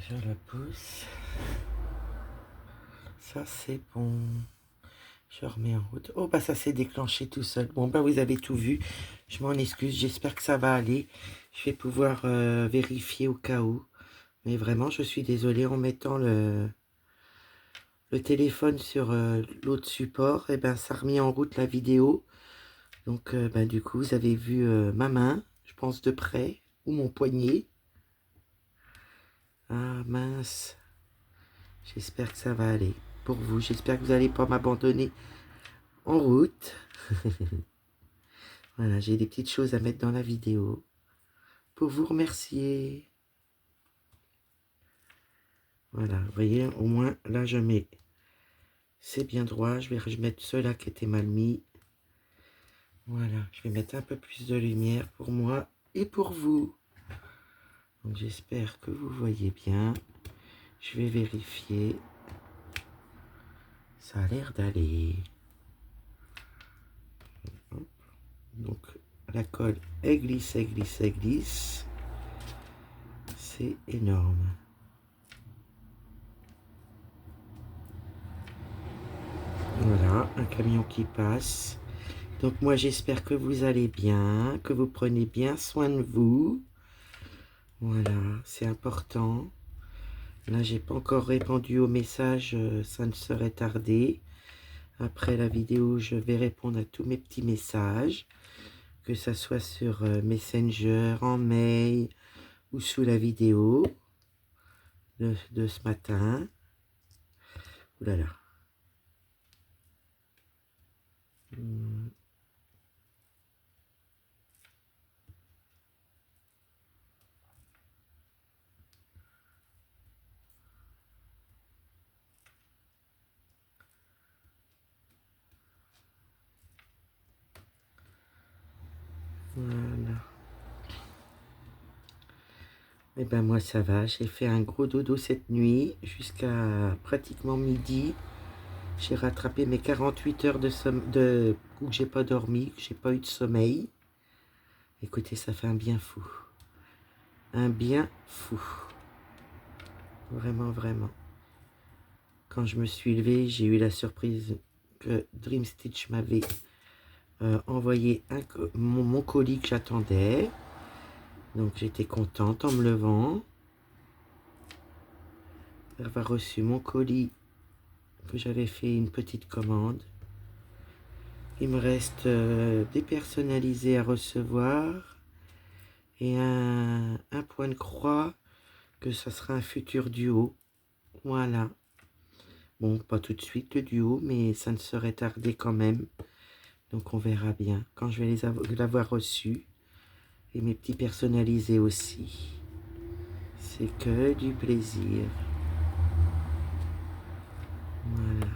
Je le pousse. Ça c'est bon. Je remets en route. Oh bah ça s'est déclenché tout seul. Bon bah vous avez tout vu. Je m'en excuse. J'espère que ça va aller. Je vais pouvoir vérifier au cas où. Mais vraiment je suis désolée en mettant le téléphone sur l'autre support. Et ben ça a remis en route la vidéo. Donc ben, du coup vous avez vu ma main. Je pense de près. Ou mon poignet. Ah mince. J'espère que ça va aller. Pour vous. J'espère que vous n'allez pas m'abandonner en route. Voilà, j'ai des petites choses à mettre dans la vidéo pour vous remercier. Voilà, vous voyez, au moins, là, je mets, c'est bien droit. Je vais mettre ceux-là qui étaient mal mis. Voilà, je vais mettre un peu plus de lumière pour moi et pour vous. Donc, j'espère que vous voyez bien. Je vais vérifier. Ça a l'air d'aller. Donc, la colle, elle glisse, elle glisse, elle glisse. C'est énorme. Voilà, un camion qui passe. Donc moi j'espère que vous allez bien, que vous prenez bien soin de vous. Voilà, c'est important. Là j'ai pas encore répondu au message, ça ne serait tardé. Après la vidéo, je vais répondre à tous mes petits messages, que ça soit sur Messenger, en mail ou sous la vidéo de ce matin. Ouh là là. Voilà. Et ben moi ça va, j'ai fait un gros dodo cette nuit jusqu'à pratiquement midi. J'ai rattrapé mes 48 heures où j'ai pas dormi, que j'ai pas eu de sommeil. Écoutez, ça fait un bien fou. Un bien fou. Vraiment, vraiment. Quand je me suis levée, j'ai eu la surprise que Dream Stitch m'avait envoyé mon colis que j'attendais. Donc j'étais contente en me levant d'avoir reçu mon colis, que j'avais fait une petite commande. Il me reste des personnalisés à recevoir et un point de croix que ça sera un futur duo. Voilà. Bon, pas tout de suite le duo, mais ça ne serait tardé quand même. Donc on verra bien quand je vais l'avoir reçu. Et mes petits personnalisés aussi. C'est que du plaisir. Voilà.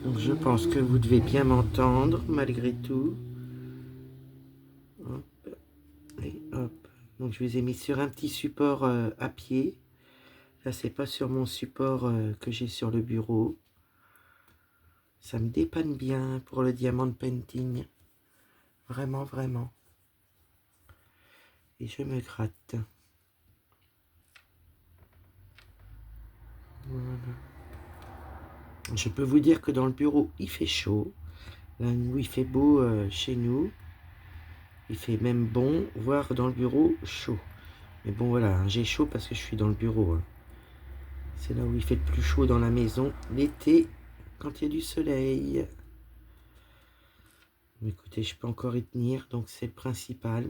Donc je pense que vous devez bien m'entendre malgré tout. Hop. Et hop. Donc je vous ai mis sur un petit support à pied. Là c'est pas sur mon support que j'ai sur le bureau. Ça me dépanne bien pour le diamant painting. Vraiment, vraiment. Et je me gratte. Voilà. Je peux vous dire que dans le bureau, il fait chaud. Là, nous, il fait beau chez nous. Il fait même bon, voire dans le bureau, chaud. Mais bon, voilà, hein, j'ai chaud parce que je suis dans le bureau. Hein. C'est là où il fait le plus chaud dans la maison, l'été, quand il y a du soleil. Mais écoutez, je peux encore y tenir, donc c'est le principal.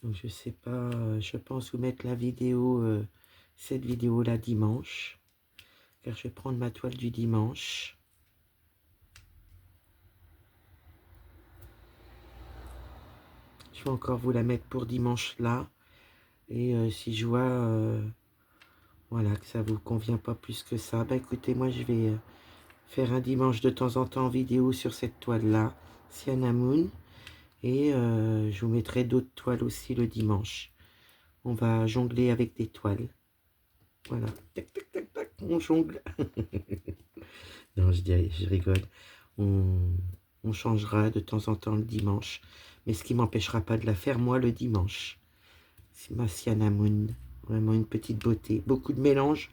Donc je sais pas, je pense vous mettre la vidéo, cette vidéo-là dimanche. Car je vais prendre ma toile du dimanche. Je vais encore vous la mettre pour dimanche là. Et si je vois voilà, que ça vous convient pas plus que ça, bah écoutez, moi je vais faire un dimanche de temps en temps vidéo sur cette toile là, Sienna Moon. Et je vous mettrai d'autres toiles aussi le dimanche. On va jongler avec des toiles. Voilà. Tac, tac, tac, tac, on jongle. Non, je rigole. On, on changera de temps en temps le dimanche. Mais ce qui m'empêchera pas de la faire, moi, le dimanche. C'est ma Cinnamon. Vraiment une petite beauté. Beaucoup de mélange.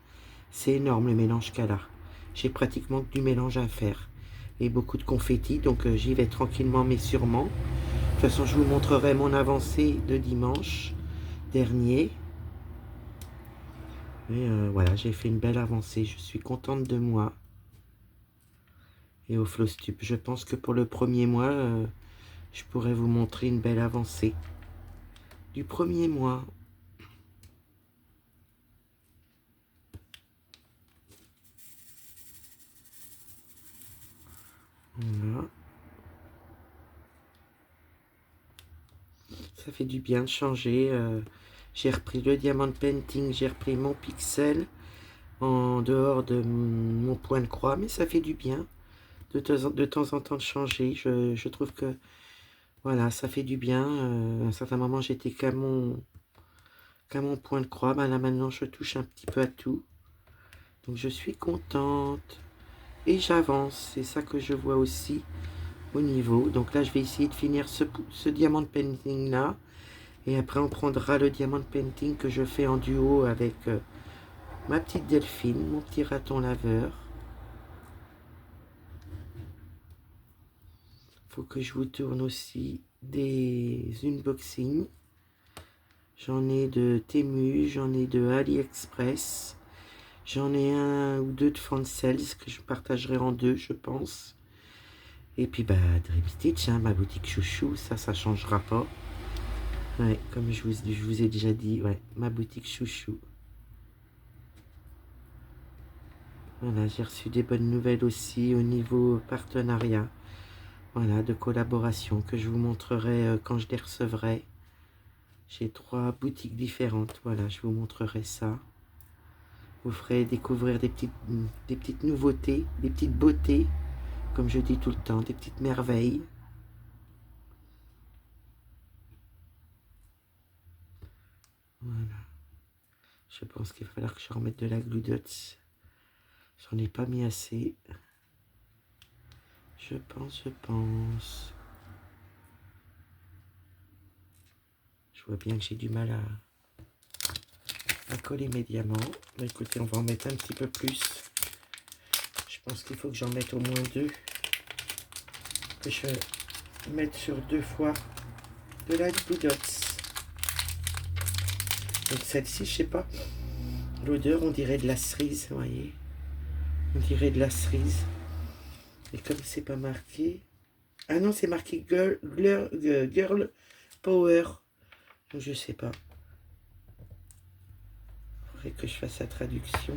C'est énorme le mélange qu'elle a. J'ai pratiquement que du mélange à faire. Et beaucoup de confettis. Donc j'y vais tranquillement mais sûrement. De toute façon, je vous montrerai mon avancée de dimanche dernier. Et voilà, j'ai fait une belle avancée. Je suis contente de moi. Et au Flowstube, je pense que pour le premier mois, je pourrais vous montrer une belle avancée. Du premier mois. Voilà. Ça fait du bien de changer. J'ai repris le diamant painting, j'ai repris mon pixel en dehors de mon point de croix, mais ça fait du bien de temps en temps de changer. Je trouve que voilà, ça fait du bien. À un certain moment, j'étais qu'à mon point de croix. Ben là, maintenant, je touche un petit peu à tout. Donc, je suis contente. Et j'avance. C'est ça que je vois aussi au niveau. Donc là, je vais essayer de finir ce diamant painting là. Et après, on prendra le diamant painting que je fais en duo avec ma petite Delphine, mon petit raton laveur. Faut que je vous tourne aussi des unboxings. J'en ai de Temu, j'en ai de AliExpress. J'en ai un ou deux de Fansales que je partagerai en deux, je pense. Et puis, bah, Dream Stitch, hein, ma boutique chouchou, ça changera pas. Ouais, comme je vous ai déjà dit, ouais, ma boutique chouchou. Voilà, j'ai reçu des bonnes nouvelles aussi au niveau partenariat. Voilà, de collaboration que je vous montrerai quand je les recevrai. J'ai 3 boutiques différentes. Voilà, je vous montrerai ça. Vous ferez découvrir des petites nouveautés, des petites beautés, comme je dis tout le temps, des petites merveilles. Voilà. Je pense qu'il va falloir que je remette de la glue dots. J'en ai pas mis assez. Je pense. Je vois bien que j'ai du mal à coller mes diamants. Bah, écoutez, on va en mettre un petit peu plus. Je pense qu'il faut que j'en mette au moins 2. Que je mette sur 2 fois de la glue dots. Donc celle-ci, je sais pas. L'odeur, on dirait de la cerise, vous voyez. On dirait de la cerise. Et comme c'est pas marqué... Ah non, c'est marqué Girl Power. Donc je sais pas. Il faudrait que je fasse la traduction.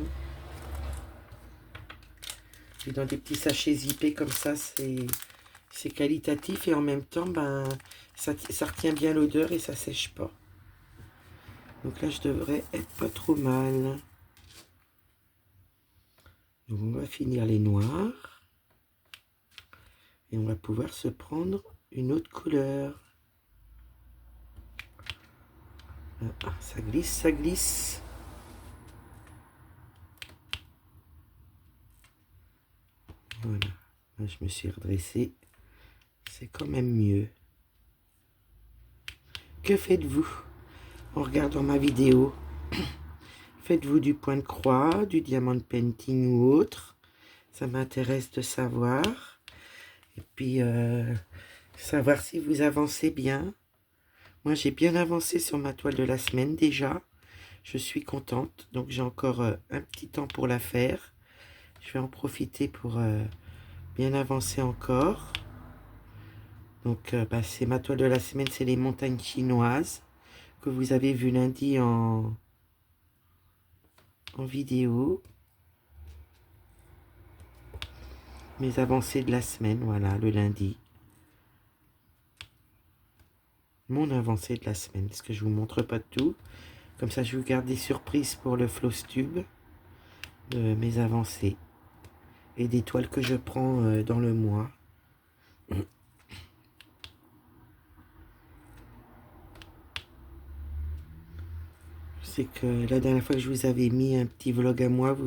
Et dans des petits sachets zippés comme ça, c'est qualitatif et en même temps, ben, ça retient bien l'odeur et ça sèche pas. Donc là, je devrais être pas trop mal. Donc on va finir les noirs. Et on va pouvoir se prendre une autre couleur. Ah, ça glisse, ça glisse. Voilà. Là, je me suis redressée. C'est quand même mieux. Que faites-vous en regardant ma vidéo? Faites-vous du point de croix, du diamant painting ou autre? Ça m'intéresse de savoir. Et puis, savoir si vous avancez bien. Moi, j'ai bien avancé sur ma toile de la semaine déjà. Je suis contente. Donc, j'ai encore un petit temps pour la faire. Je vais en profiter pour bien avancer encore. Donc, bah, c'est ma toile de la semaine, c'est les montagnes chinoises que vous avez vu lundi en vidéo. Mes avancées de la semaine, voilà, le lundi. Mon avancée de la semaine, parce que je vous montre pas tout. Comme ça, je vous garde des surprises pour le Flowstube de mes avancées et des toiles que je prends dans le mois. C'est que la dernière fois que je vous avais mis un petit vlog à moi,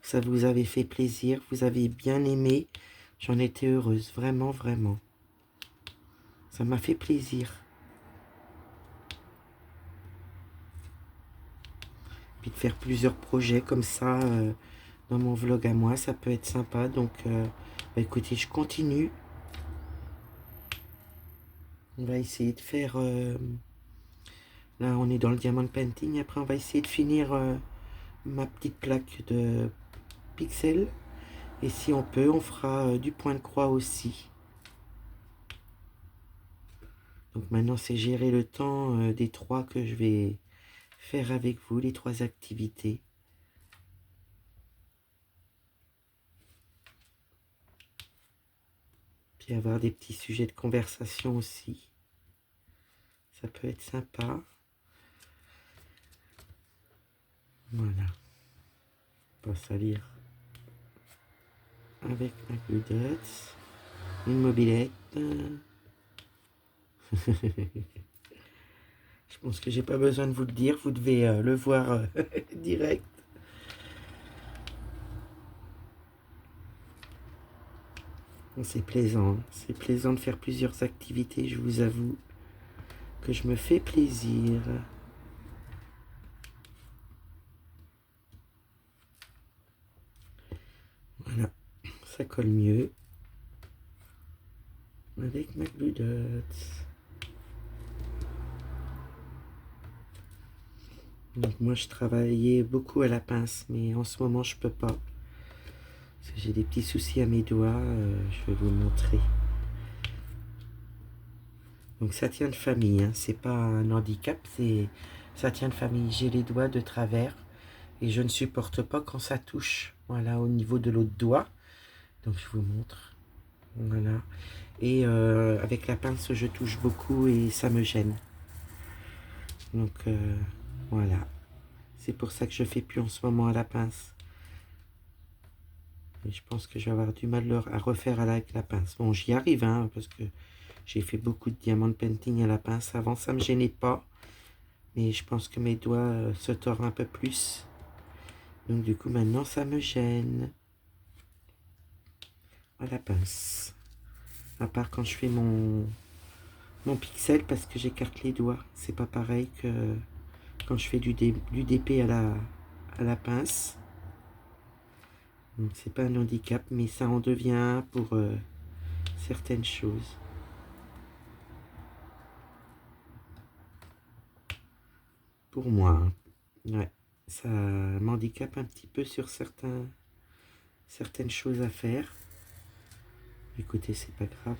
ça vous avait fait plaisir, vous avez bien aimé. J'en étais heureuse, vraiment, vraiment. Ça m'a fait plaisir. Puis de faire plusieurs projets comme ça dans mon vlog à moi, ça peut être sympa. Donc, bah, écoutez, je continue. On va essayer de faire... là, on est dans le diamond painting. Après, on va essayer de finir ma petite plaque de pixels. Et si on peut, on fera du point de croix aussi. Donc maintenant, c'est gérer le temps des 3 que je vais faire avec vous, les 3 activités. Puis avoir des petits sujets de conversation aussi. Ça peut être sympa. Voilà. On va salir avec un glue dots, une mobilette. Je pense que j'ai pas besoin de vous le dire, vous devez le voir direct. C'est plaisant de faire plusieurs activités, je vous avoue que je me fais plaisir. Voilà, ça colle mieux avec ma glue dots. Donc moi je travaillais beaucoup à la pince, mais en ce moment je peux pas. Parce que j'ai des petits soucis à mes doigts, je vais vous montrer. Donc ça tient de famille, hein. C'est pas un handicap, ça tient de famille. J'ai les doigts de travers et je ne supporte pas quand ça touche. Voilà, au niveau de l'autre doigt. Donc je vous montre. Voilà. Et avec la pince, je touche beaucoup et ça me gêne. Donc voilà. C'est pour ça que je fais plus en ce moment à la pince. Et je pense que je vais avoir du mal à refaire avec la pince. Bon, j'y arrive, hein, parce que j'ai fait beaucoup de diamond painting à la pince. Avant, ça me gênait pas. Mais je pense que mes doigts se tordent un peu plus. Donc du coup, maintenant, ça me gêne. À la pince. À part quand je fais mon pixel, parce que j'écarte les doigts. C'est pas pareil que quand je fais du DP à la pince. Donc c'est pas un handicap, mais ça en devient un pour certaines choses. Pour moi, hein. Ouais, ça m'handicape un petit peu sur certaines choses à faire. Écoutez, c'est pas grave.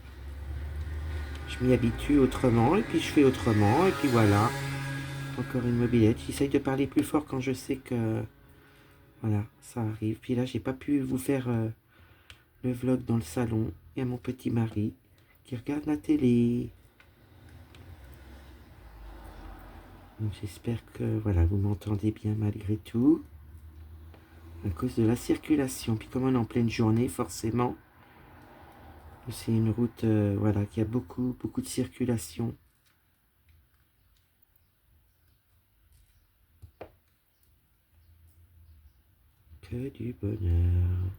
Je m'y habitue autrement, et puis je fais autrement, et puis voilà. Encore une mobilette. J'essaye de parler plus fort quand je sais que... Voilà, ça arrive. Puis là, j'ai pas pu vous faire le vlog dans le salon. Il y a mon petit mari qui regarde la télé. Donc j'espère que voilà, vous m'entendez bien malgré tout. À cause de la circulation. Puis comme on est en pleine journée, forcément, c'est une route voilà, qui a beaucoup de circulation. Que du bonheur.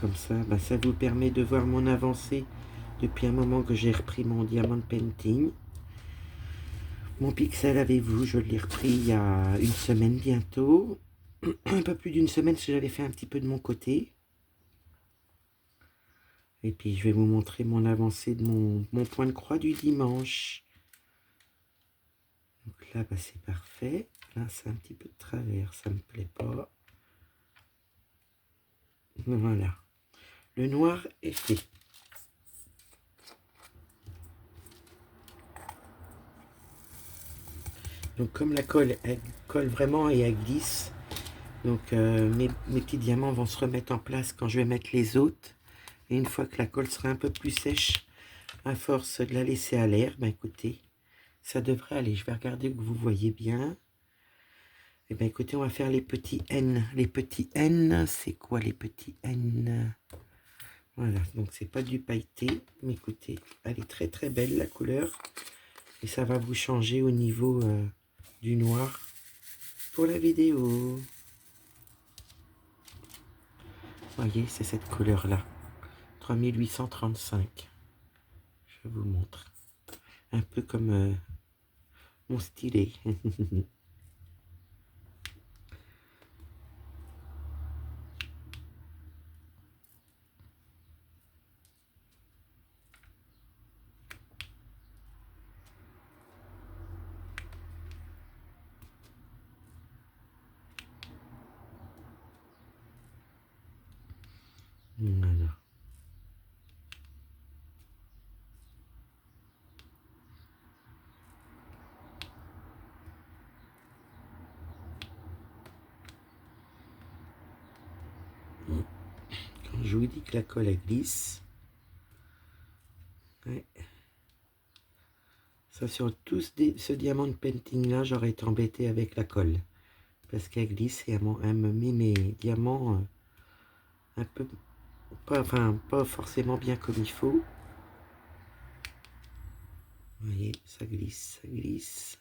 Comme ça, bah, ça vous permet de voir mon avancée depuis un moment que j'ai repris mon diamond painting. Mon pixel, avez-vous, je l'ai repris il y a une semaine bientôt. Un peu plus d'une semaine, parce que j'avais fait un petit peu de mon côté. Et puis je vais vous montrer mon avancée de mon point de croix du dimanche. Donc là, bah, c'est parfait. Là, c'est un petit peu de travers, ça me plaît pas. Voilà. Le noir est fait. Donc comme la colle, elle colle vraiment et elle glisse. Donc mes petits diamants vont se remettre en place quand je vais mettre les autres. Et une fois que la colle sera un peu plus sèche, à force de la laisser à l'air, ben écoutez, ça devrait aller. Je vais regarder que vous voyez bien. Et ben écoutez, on va faire les petits N. Les petits N, c'est quoi les petits N? Voilà, donc c'est pas du pailleté, mais écoutez, elle est très très belle la couleur. Et ça va vous changer au niveau du noir pour la vidéo. Voyez, c'est cette couleur-là. 3835. Je vous montre. Un peu comme mon stylet. Voilà. Quand je vous dis que la colle elle glisse, ouais. Ça sur ce diamant de painting là, j'aurais été embêté avec la colle. Parce qu'elle glisse et elle me met mes diamants un peu, pas forcément bien comme il faut. Vous voyez, ça glisse, ça glisse.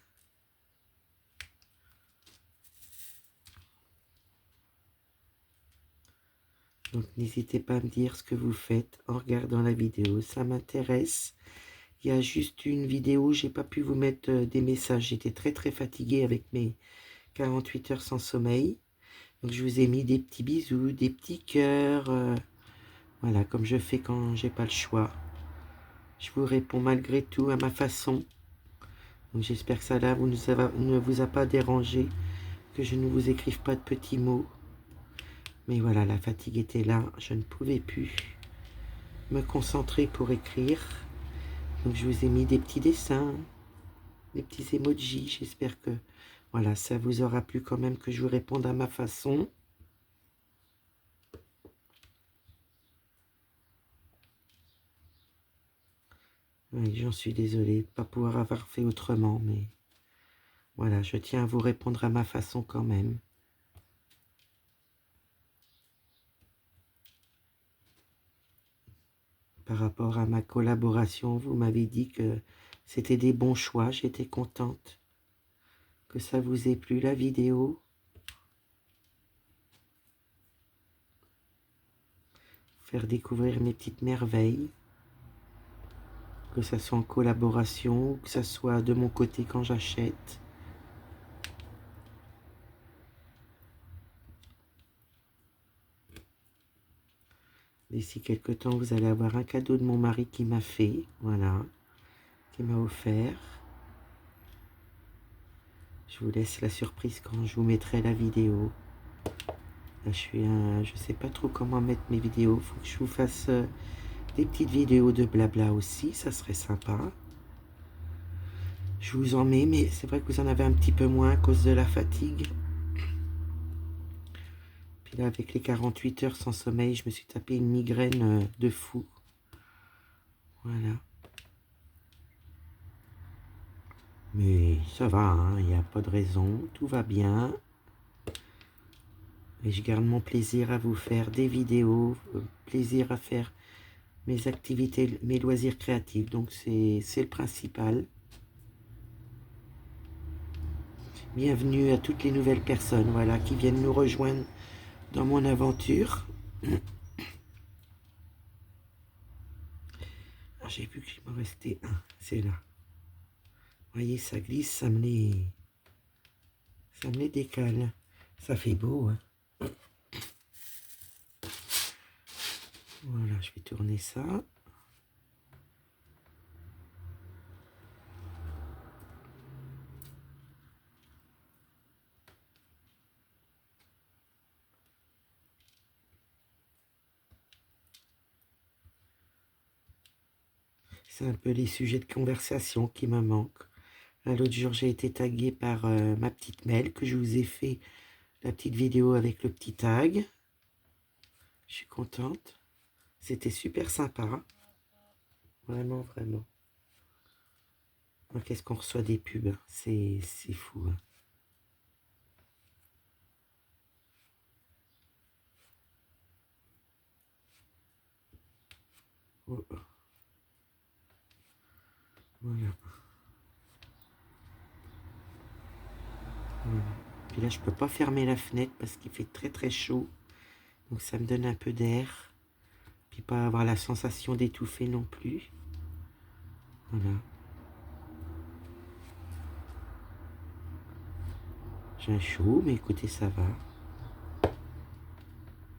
Donc n'hésitez pas à me dire ce que vous faites en regardant la vidéo, ça m'intéresse. Il y a juste une vidéo, j'ai pas pu vous mettre des messages, j'étais très fatiguée avec mes 48 heures sans sommeil. Donc je vous ai mis des petits bisous, des petits cœurs, voilà, comme je fais quand j'ai pas le choix. Je vous réponds malgré tout à ma façon. Donc j'espère que ça là ne vous a pas dérangé, que je ne vous écrive pas de petits mots. Mais voilà, la fatigue était là, je ne pouvais plus me concentrer pour écrire. Donc je vous ai mis des petits dessins, des petits emojis. J'espère que voilà, ça vous aura plu quand même que je vous réponde à ma façon. Oui, j'en suis désolée de ne pas pouvoir avoir fait autrement, mais voilà, je tiens à vous répondre à ma façon quand même. Par rapport à ma collaboration, vous m'avez dit que c'était des bons choix, j'étais contente que ça vous ait plu la vidéo. Faire découvrir mes petites merveilles, que ça soit en collaboration ou que ça soit de mon côté quand j'achète. D'ici quelques temps, vous allez avoir un cadeau de mon mari qui m'a fait, voilà, qui m'a offert. Je vous laisse la surprise quand je vous mettrai la vidéo. Là, je sais pas trop comment mettre mes vidéos. Faut que je vous fasse des petites vidéos de blabla aussi, ça serait sympa. Je vous en mets, mais c'est vrai que vous en avez un petit peu moins à cause de la fatigue. Puis là, avec les 48 heures sans sommeil, je me suis tapé une migraine de fou. Voilà. Mais ça va, hein, il n'y a pas de raison, tout va bien. Et je garde mon plaisir à vous faire des vidéos, plaisir à faire mes activités, mes loisirs créatifs. Donc c'est le principal. Bienvenue à toutes les nouvelles personnes, voilà, qui viennent nous rejoindre dans mon aventure. Ah, j'ai vu qu'il m'en restait un, c'est là. Vous voyez, ça glisse, ça me les décale. Ça fait beau, hein. Voilà, je vais tourner ça. C'est un peu les sujets de conversation qui me manquent. L'autre jour, j'ai été taguée par ma petite Mel, que je vous ai fait la petite vidéo avec le petit tag. Je suis contente. C'était super sympa. Vraiment, vraiment. Qu'est-ce qu'on reçoit des pubs, hein. C'est fou, hein. Oh, oh. Voilà. Puis là, je peux pas fermer la fenêtre parce qu'il fait très très chaud. Donc ça me donne un peu d'air. Puis pas avoir la sensation d'étouffer non plus. Voilà. J'ai un chaud, mais écoutez, ça va.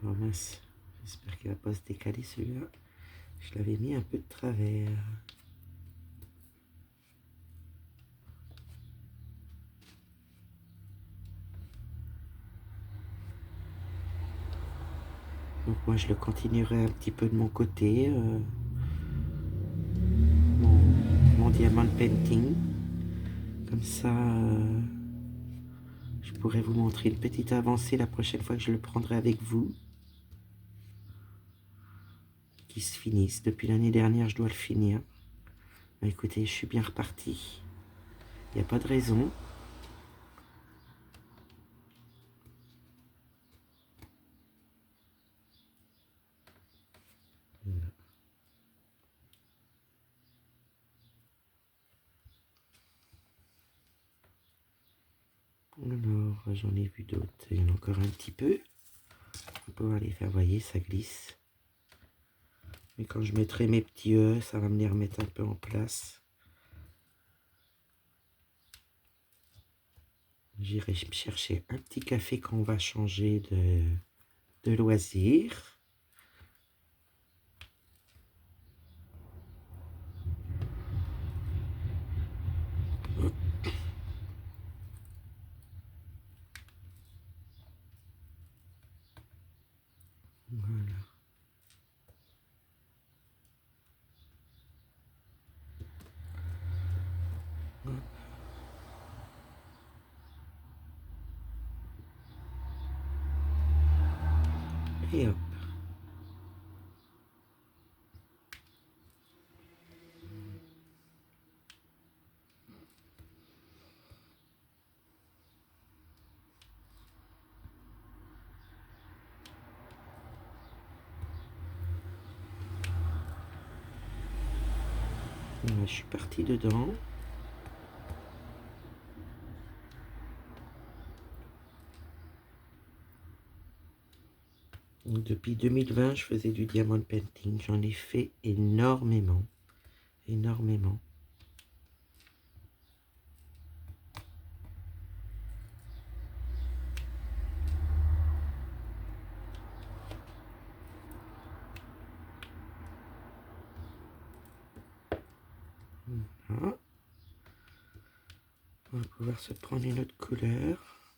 Oh mince, j'espère qu'il va pas se décaler celui-là. Je l'avais mis un peu de travers. Donc moi je le continuerai un petit peu de mon côté. Mon diamond painting. Comme ça, je pourrais vous montrer une petite avancée la prochaine fois que je le prendrai avec vous. Qui se finisse. Depuis l'année dernière, je dois le finir. Bah, écoutez, je suis bien reparti. Il n'y a pas de raison. Voilà. Alors, j'en ai vu d'autres. Il y en a encore un petit peu. On peut les faire, voyez, ça glisse. Mais quand je mettrai mes petits œufs, ça va me les remettre un peu en place. J'irai chercher un petit café quand on va changer de loisir. Voilà. Et hop. Voilà, je suis parti dedans. Donc, depuis 2020, je faisais du diamond painting. J'en ai fait énormément. Énormément. Voilà. On va pouvoir se prendre une autre couleur.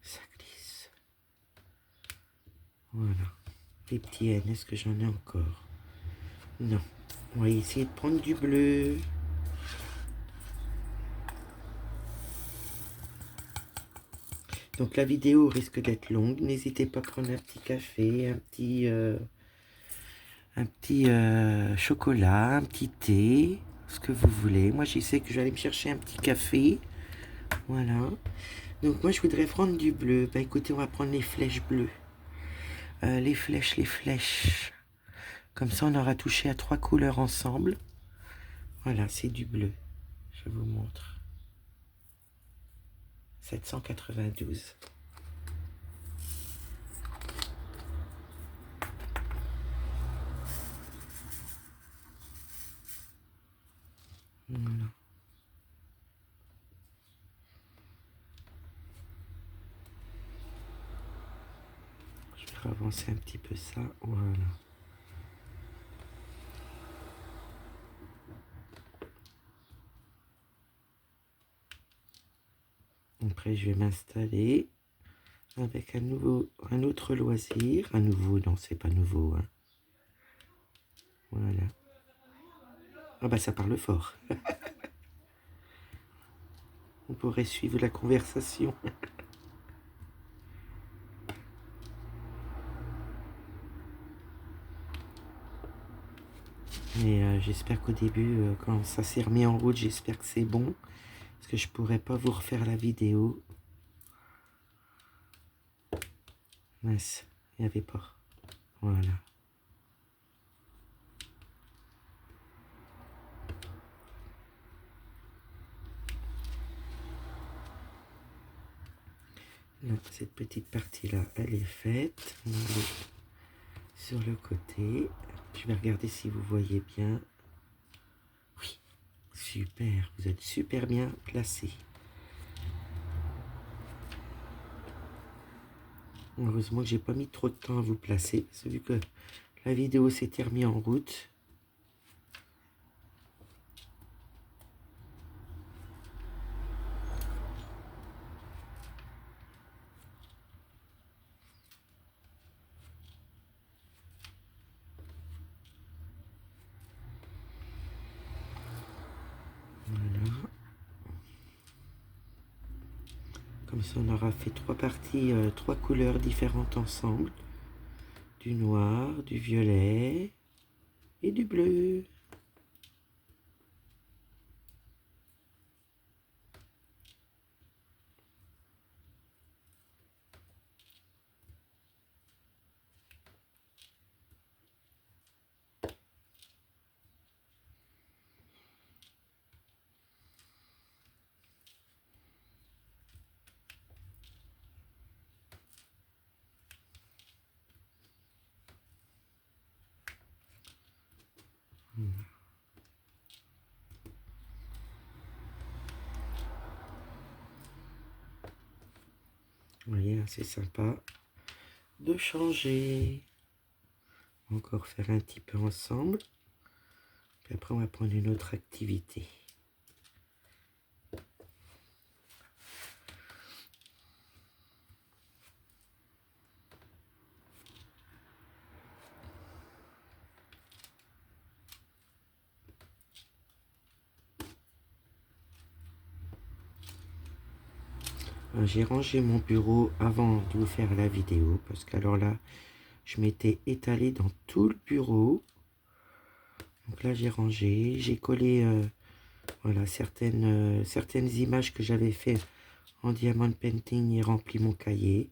Ça glisse. Voilà. Les petits N, est-ce que j'en ai encore? Non. On va essayer de prendre du bleu. Donc la vidéo risque d'être longue. N'hésitez pas à prendre un petit café, un petit chocolat, un petit thé, ce que vous voulez. Moi, je sais que j'allais me chercher un petit café. Voilà. Donc moi, je voudrais prendre du bleu. Bah écoutez, on va prendre les flèches bleues. Les flèches. Comme ça, on aura touché à 3 couleurs ensemble. Voilà, c'est du bleu. Je vous montre. 792. Voilà. Je vais avancer un petit peu ça. Voilà. Après, je vais m'installer avec un autre loisir. Un nouveau, non, c'est pas nouveau. Hein. Voilà. Ah bah ça parle fort. On pourrait suivre la conversation. Mais j'espère qu'au début, quand ça s'est remis en route, j'espère que c'est bon. Parce que je pourrais pas vous refaire la vidéo. Mince, il n'y avait pas. Voilà. Là, cette petite partie-là, elle est faite. On va aller sur le côté. Je vais regarder si vous voyez bien. Oui, super. Vous êtes super bien placé. Heureusement que j'ai pas mis trop de temps à vous placer. Parce que vu que la vidéo s'était remise en route. Voilà. Comme ça, on aura fait trois parties, trois couleurs différentes ensemble. Du noir, du violet et du bleu. Vous voyez, c'est sympa de changer. Encore faire un petit peu ensemble. Puis après, on va prendre une autre activité. J'ai rangé mon bureau avant de vous faire la vidéo. Parce qu'alors là, je m'étais étalé dans tout le bureau. Donc là, j'ai rangé. J'ai collé voilà, certaines images que j'avais fait en diamond painting et rempli mon cahier.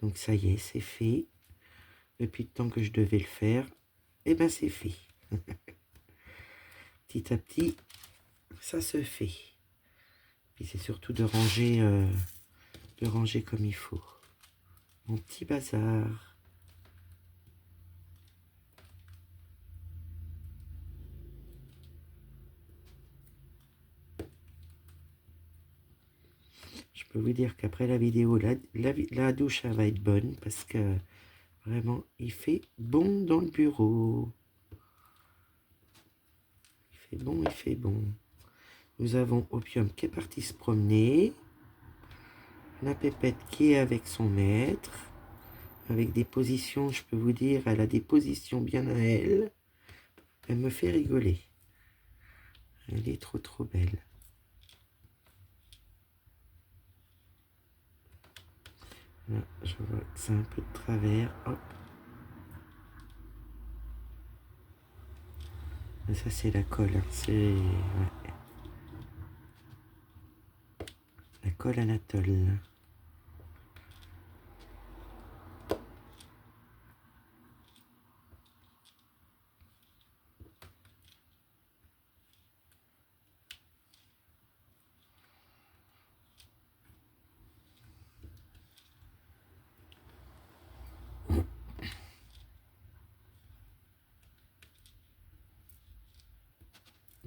Donc ça y est, c'est fait. Depuis le temps que je devais le faire, et ben c'est fait. Petit à petit, ça se fait. Puis c'est surtout de ranger comme il faut. Mon petit bazar. Je peux vous dire qu'après la vidéo, la douche, elle va être bonne parce que vraiment, il fait bon dans le bureau. Il fait bon, il fait bon. Nous avons Opium qui est parti se promener. La Pépette qui est avec son maître. Avec des positions, je peux vous dire, elle a des positions bien à elle. Elle me fait rigoler. Elle est trop trop belle. Là, je vois que c'est un peu de travers. Hop. Mais ça, c'est la colle. Hein. C'est ouais. La colle Anatole.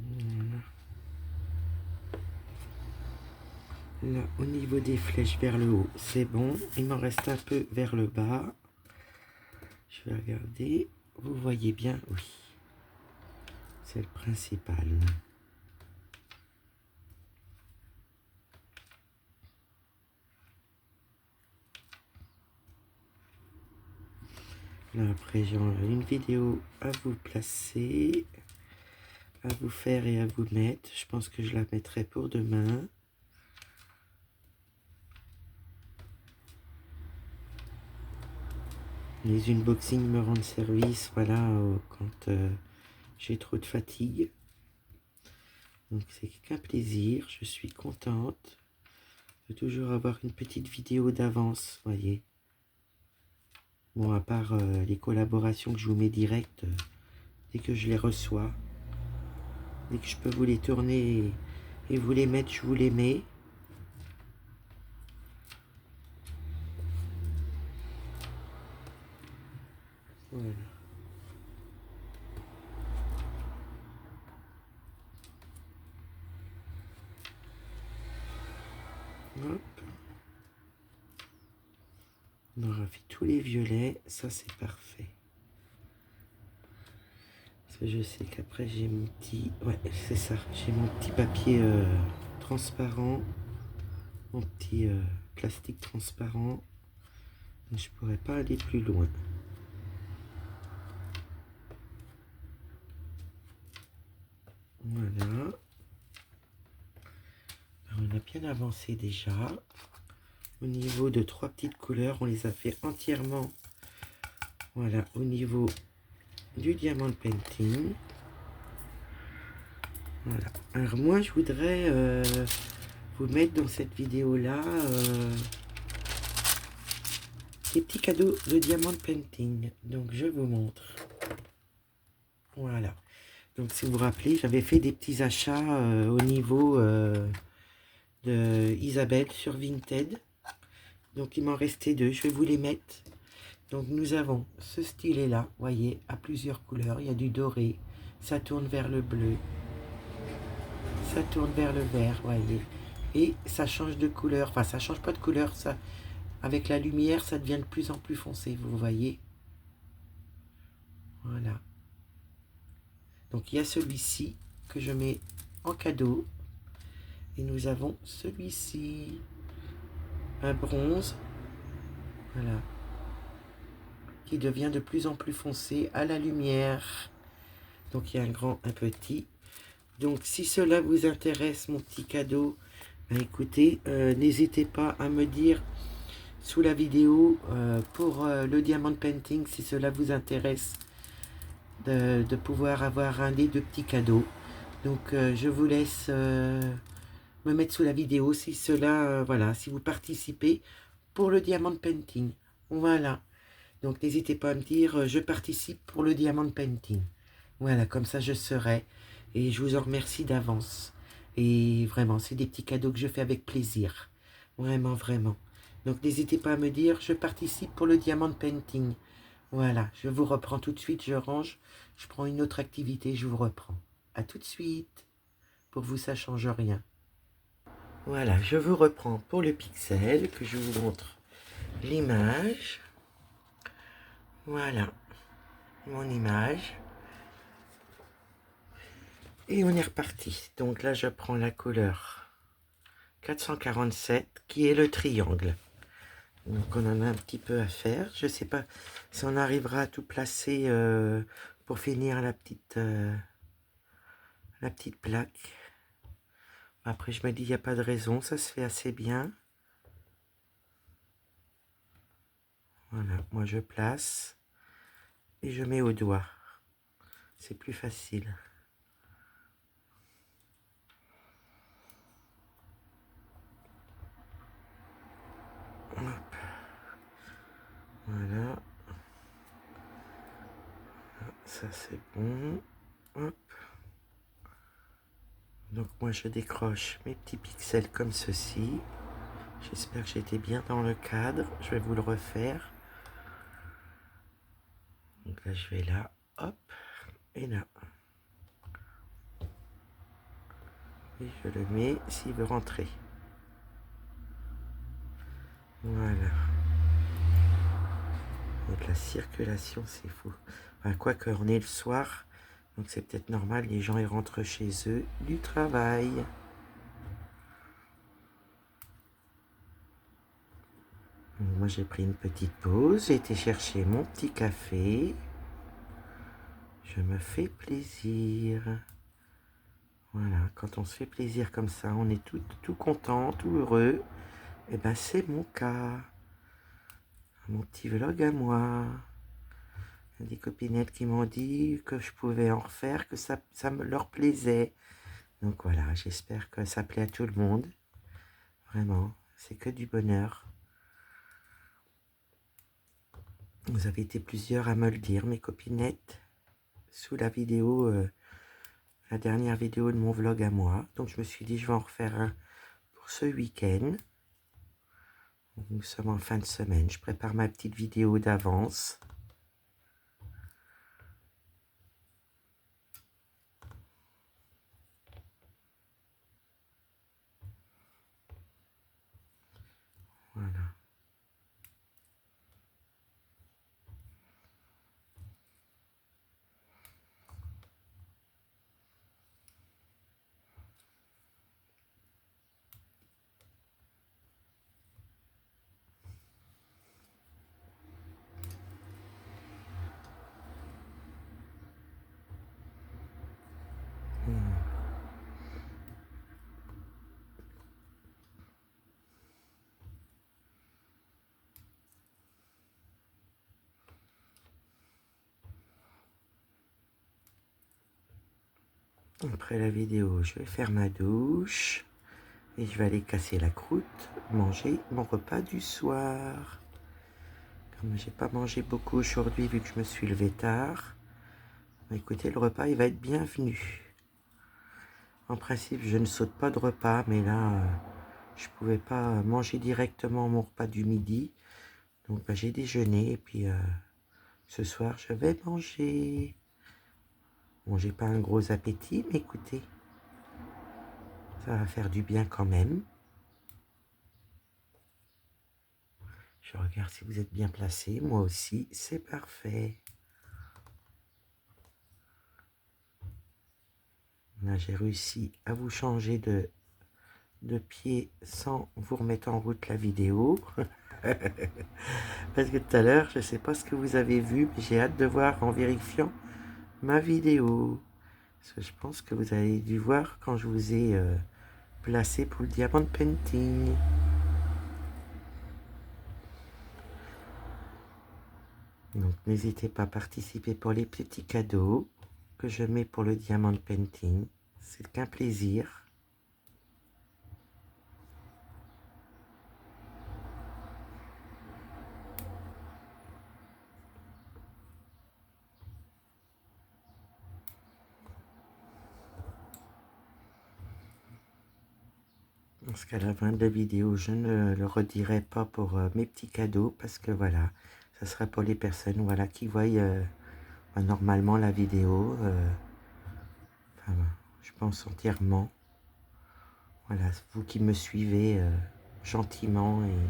Voilà. Là, au niveau des flèches vers le haut, c'est bon. Il m'en reste un peu vers le bas. Je vais regarder. Vous voyez bien, oui. C'est le principal. Là, après, j'ai une vidéo à vous placer, à vous faire et à vous mettre. Je pense que je la mettrai pour demain. Les unboxings me rendent service, voilà, quand j'ai trop de fatigue. Donc c'est qu'un plaisir, je suis contente de toujours avoir une petite vidéo d'avance, voyez. Bon, à part les collaborations que je vous mets direct, dès que je les reçois, dès que je peux vous les tourner et vous les mettre, je vous les mets. Voilà. Hop. On aura fait tous les violets, ça c'est parfait. Parce que je sais qu'après j'ai mon petit... Ouais, c'est ça, j'ai mon petit papier transparent, mon petit plastique transparent. Je pourrais pas aller plus loin. Voilà. Alors, on a bien avancé déjà. Au niveau de 3 petites couleurs, on les a fait entièrement. Voilà, au niveau du diamant painting. Voilà. Alors moi, je voudrais vous mettre dans cette vidéo-là des petits cadeaux de diamant painting. Donc, je vous montre. Voilà. Donc, si vous vous rappelez, j'avais fait des petits achats au niveau de Isabelle sur Vinted. Donc, il m'en restait 2. Je vais vous les mettre. Donc, nous avons ce stylet-là, vous voyez, à plusieurs couleurs. Il y a du doré. Ça tourne vers le bleu. Ça tourne vers le vert, vous voyez. Et ça change de couleur. Enfin, ça change pas de couleur. Ça, avec la lumière, ça devient de plus en plus foncé, vous voyez. Voilà. Donc, il y a celui-ci que je mets en cadeau. Et nous avons celui-ci. Un bronze. Voilà. Qui devient de plus en plus foncé à la lumière. Donc, il y a un grand, un petit. Donc, si cela vous intéresse, mon petit cadeau, ben, écoutez, n'hésitez pas à me dire sous la vidéo pour le diamant painting, si cela vous intéresse, de pouvoir avoir un des 2 petits cadeaux. Donc, je vous laisse me mettre sous la vidéo si cela, voilà, si vous participez pour le diamant painting. Voilà. Donc, n'hésitez pas à me dire, je participe pour le diamant painting. Voilà, comme ça, je serai. Et je vous en remercie d'avance. Et vraiment, c'est des petits cadeaux que je fais avec plaisir. Vraiment, vraiment. Donc, n'hésitez pas à me dire, je participe pour le diamant painting. Voilà, je vous reprends tout de suite, je range. Je prends une autre activité, je vous reprends. À tout de suite. Pour vous, ça ne change rien. Voilà, je vous reprends pour le pixel, que je vous montre l'image. Voilà, mon image. Et on est reparti. Donc là, je prends la couleur 447, qui est le triangle. Donc on en a un petit peu à faire. Je ne sais pas si on arrivera à tout placer pour finir la petite plaque. Après, je me dis, il n'y a pas de raison, ça se fait assez bien. Voilà, moi je place et je mets au doigt. C'est plus facile. Hop. Voilà. Ça c'est bon. Hop. Donc moi je décroche mes petits pixels comme ceci. J'espère que j'étais bien dans le cadre. Je vais vous le refaire. Donc là je vais là. Hop. Et là. Et je le mets s'il veut rentrer. Voilà. Donc la circulation, c'est fou. Enfin, quoique on est le soir, donc c'est peut-être normal, les gens ils rentrent chez eux du travail. Donc, moi j'ai pris une petite pause, j'ai été chercher mon petit café. Je me fais plaisir. Voilà, quand on se fait plaisir comme ça, on est tout content, tout heureux. Et ben c'est mon cas. Mon petit vlog à moi. Il y a des copinettes qui m'ont dit que je pouvais en refaire, que ça leur plaisait. Donc voilà, j'espère que ça plaît à tout le monde. Vraiment, c'est que du bonheur. Vous avez été plusieurs à me le dire, mes copinettes, sous la vidéo, la dernière vidéo de mon vlog à moi. Donc je me suis dit, je vais en refaire un pour ce week-end. Nous sommes en fin de semaine, je prépare ma petite vidéo d'avance. Après la vidéo, je vais faire ma douche. Et je vais aller casser la croûte, manger mon repas du soir. Comme j'ai pas mangé beaucoup aujourd'hui vu que je me suis levé tard, écoutez, le repas il va être bienvenu. En principe, je ne saute pas de repas, mais là, je pouvais pas manger directement mon repas du midi. Donc j'ai déjeuné et puis ce soir, je vais manger. Bon, j'ai pas un gros appétit, mais écoutez, ça va faire du bien quand même. Je regarde si vous êtes bien placé. Moi aussi, c'est parfait. Là, j'ai réussi à vous changer de pied sans vous remettre en route la vidéo. Parce que tout à l'heure, je ne sais pas ce que vous avez vu, mais j'ai hâte de voir en vérifiant ma vidéo. Parce que je pense que vous avez dû voir quand je vous ai placé pour le diamond painting. Donc n'hésitez pas à participer pour les petits cadeaux que je mets pour le diamond painting. C'est qu'un plaisir. Parce qu'à la fin de la vidéo, je ne le redirai pas pour mes petits cadeaux, parce que voilà, ça sera pour les personnes voilà, qui voient normalement la vidéo. Enfin, je pense entièrement. Voilà, vous qui me suivez gentiment et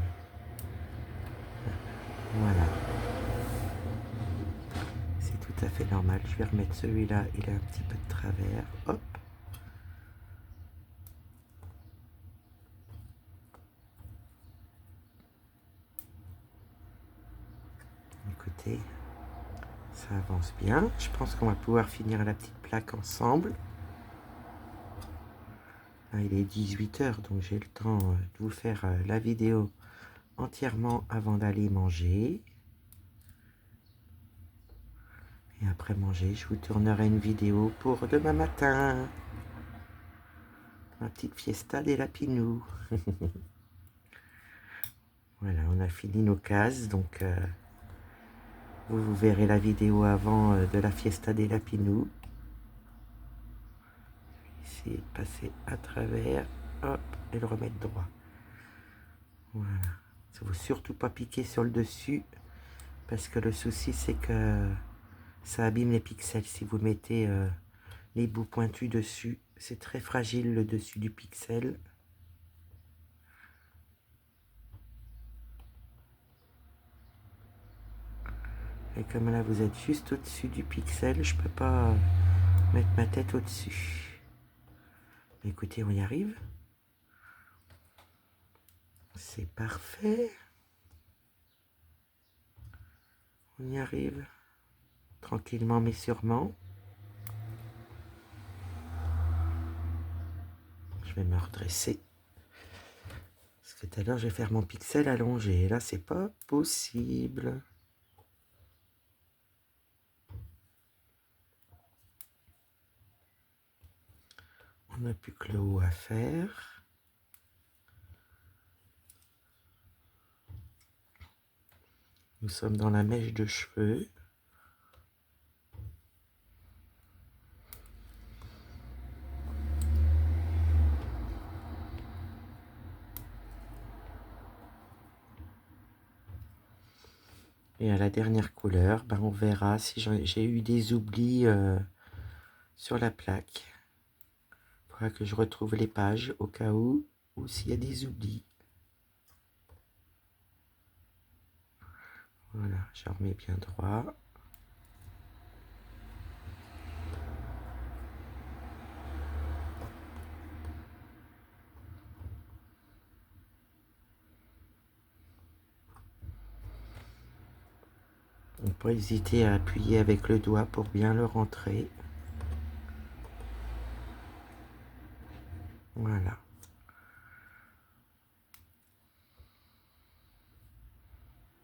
voilà. C'est tout à fait normal. Je vais remettre celui-là, il est un petit peu de travers. Hop. Écoutez, ça avance bien. Je pense qu'on va pouvoir finir la petite plaque ensemble. Là, il est 18 h, donc j'ai le temps de vous faire la vidéo entièrement avant d'aller manger. Et après manger, je vous tournerai une vidéo pour demain matin. Ma petite fiesta des lapinous. Voilà, on a fini nos cases, donc vous verrez la vidéo avant de la fiesta des lapinous. Essayer de passer à travers, hop, et le remettre droit. Voilà. Il ne faut surtout pas piquer sur le dessus, parce que le souci c'est que ça abîme les pixels si vous mettez les bouts pointus dessus. C'est très fragile le dessus du pixel. Et comme là vous êtes juste au-dessus du pixel, je peux pas mettre ma tête au-dessus. Écoutez, on y arrive. C'est parfait. On y arrive. Tranquillement mais sûrement. Je vais me redresser. Parce que tout à l'heure, je vais faire mon pixel allongé. Et là, c'est pas possible. On n'a plus que le haut à faire. Nous sommes dans la mèche de cheveux. Et à la dernière couleur, ben on verra si j'ai eu des oublis sur la plaque. Il faudra que je retrouve les pages au cas où, ou s'il y a des oublis. Voilà, je remets bien droit. On peut hésiter à appuyer avec le doigt pour bien le rentrer. Voilà.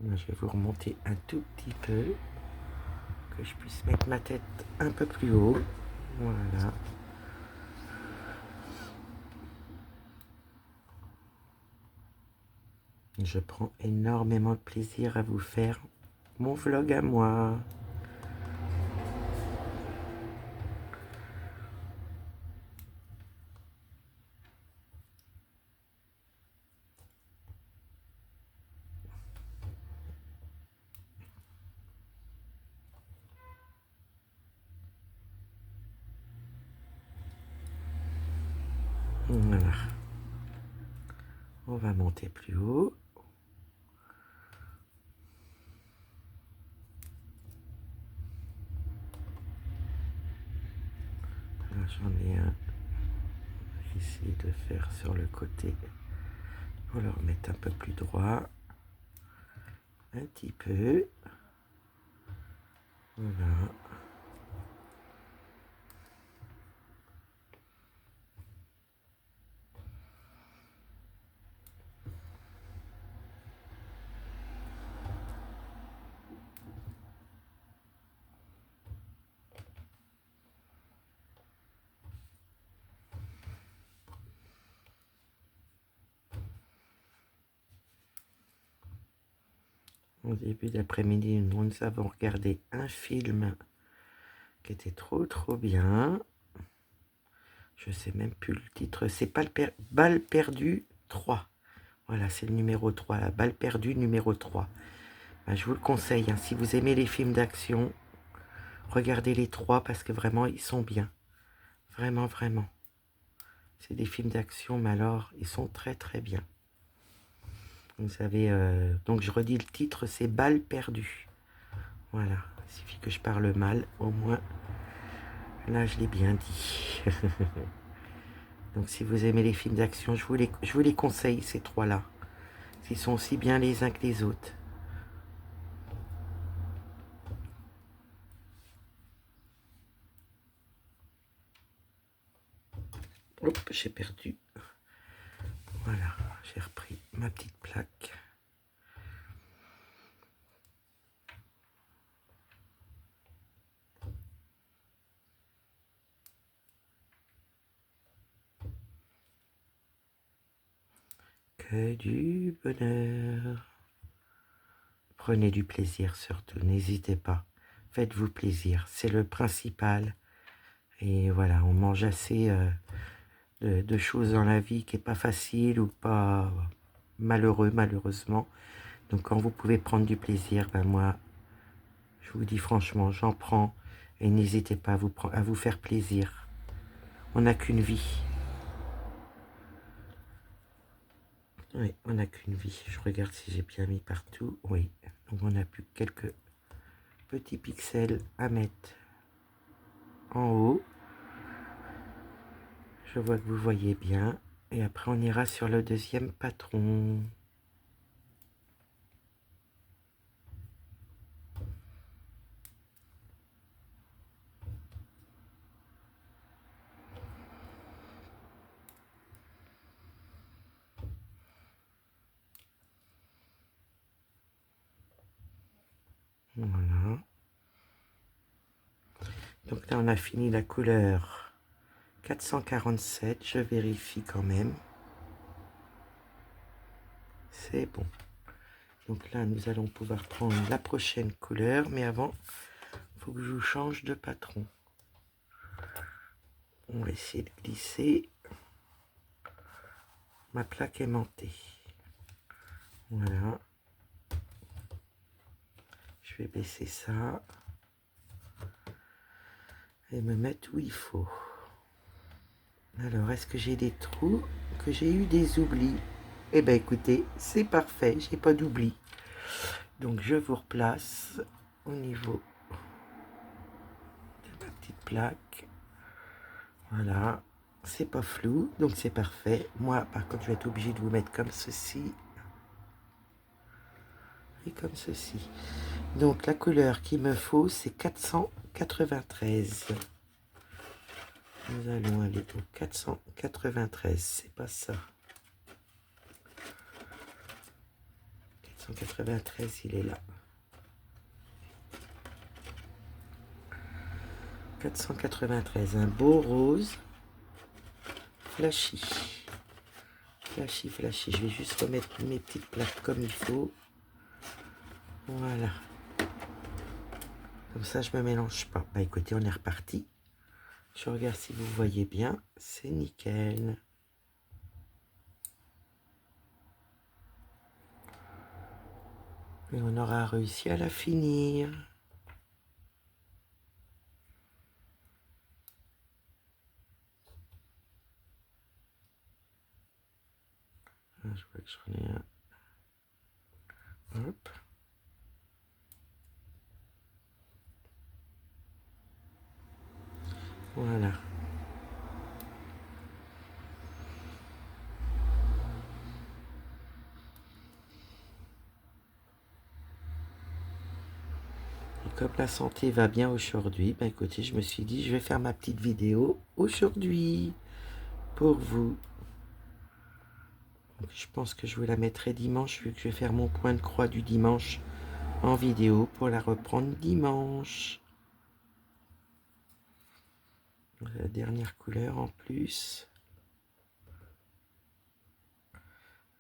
Là, je vais vous remonter un tout petit peu, que je puisse mettre ma tête un peu plus haut. Voilà. Je prends énormément de plaisir à vous faire mon vlog à moi. Voilà. On va monter plus haut. J'en ai un ici de faire sur le côté pour le remettre un peu plus droit. Un petit peu. Voilà. Au début d'après-midi, nous avons regardé un film qui était trop bien. Je sais même plus le titre. C'est pas Balle perdue 3. Voilà, c'est le numéro 3, la balle perdue numéro 3. Ben, je vous le conseille, hein, si vous aimez les films d'action, regardez les 3 parce que vraiment, ils sont bien. Vraiment. C'est des films d'action, mais alors, ils sont très bien. Vous savez, donc je redis le titre, c'est Balle perdue. Voilà, il suffit que je parle mal, au moins, là je l'ai bien dit. Donc si vous aimez les films d'action, je vous les conseille, ces trois-là. Ils sont aussi bien les uns que les autres. Hop, j'ai perdu. Voilà, j'ai repris ma petite plaque. Que du bonheur. Prenez du plaisir surtout, n'hésitez pas. Faites-vous plaisir, c'est le principal. Et voilà, on mange assez de choses dans la vie qui n'est pas facile ou pas malheureusement. Donc quand vous pouvez prendre du plaisir, ben moi, je vous dis franchement, j'en prends. Et n'hésitez pas à vous faire plaisir. On n'a qu'une vie. Oui, on n'a qu'une vie. Je regarde si j'ai bien mis partout. Oui, donc on n'a plus que quelques petits pixels à mettre en haut. Je vois que vous voyez bien. Et après, on ira sur le deuxième patron. Voilà. Donc là, on a fini la couleur 447. Je vérifie quand même. C'est bon. Donc là, nous allons pouvoir prendre la prochaine couleur. Mais avant, il faut que je change de patron. On va essayer de glisser. Ma plaque aimantée. Voilà. Je vais baisser ça. Et me mettre où il faut. Alors, est-ce que j'ai des trous? Que j'ai eu des oublis? Eh bien, écoutez, c'est parfait. J'ai pas d'oubli. Donc, je vous replace au niveau de ma petite plaque. Voilà. C'est pas flou, donc c'est parfait. Moi, par contre, je vais être obligé de vous mettre comme ceci. Et comme ceci. Donc, la couleur qu'il me faut, c'est 493. Nous allons aller au 493. C'est pas ça. 493, il est là. 493, un beau rose flashy. Flashy, flashy. Je vais juste remettre mes petites plaques comme il faut. Voilà. Comme ça, je me mélange pas. Bah écoutez, on est reparti. Je regarde si vous voyez bien. C'est nickel. Et on aura réussi à la finir. Ah, je vois que j'en ai un. Hop. Voilà. Et comme la santé va bien aujourd'hui, bah écoutez, je me suis dit, je vais faire ma petite vidéo aujourd'hui pour vous. Donc, je pense que je vous la mettrai dimanche, vu que je vais faire mon point de croix du dimanche en vidéo pour la reprendre dimanche. La dernière couleur en plus.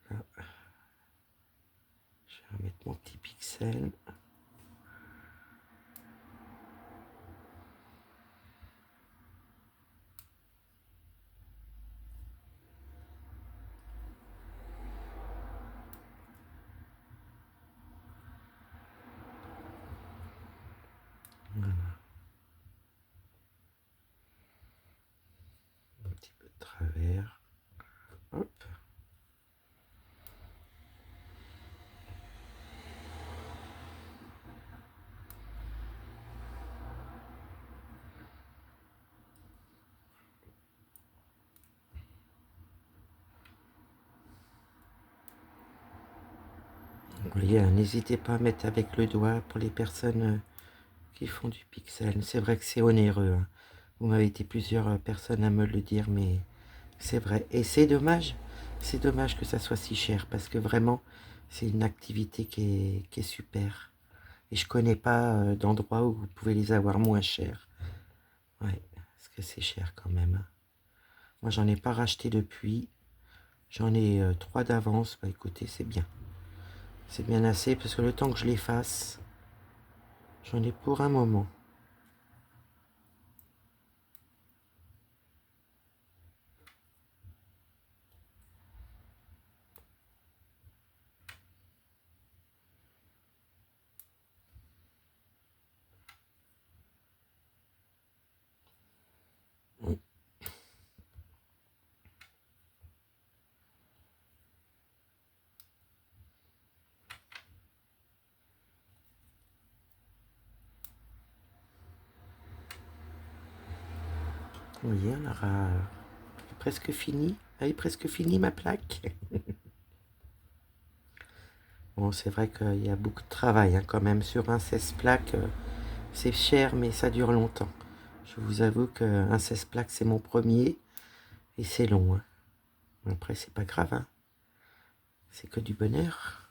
Là. Je vais remettre mon petit pixel. Voilà. Un petit peu de travers. Hop. Vous voyez, n'hésitez pas à mettre avec le doigt pour les personnes qui font du pixel. C'est vrai que c'est onéreux. Hein. Vous m'avez été plusieurs personnes à me le dire, mais c'est vrai. Et c'est dommage que ça soit si cher, parce que vraiment, c'est une activité qui est super. Et je connais pas d'endroit où vous pouvez les avoir moins chers. Ouais, parce que c'est cher quand même. Hein. Moi, j'en ai pas racheté depuis. J'en ai 3 d'avance. Bah écoutez, c'est bien. C'est bien assez, parce que le temps que je les fasse, j'en ai pour un moment. Vous voyez, on aura presque fini. Elle est presque finie, ma plaque. Bon, c'est vrai qu'il y a beaucoup de travail hein, quand même sur un 16 plaques. C'est cher, mais ça dure longtemps. Je vous avoue qu'un 16 plaques, c'est mon premier. Et c'est long. Hein. Après, c'est pas grave. Hein. C'est que du bonheur.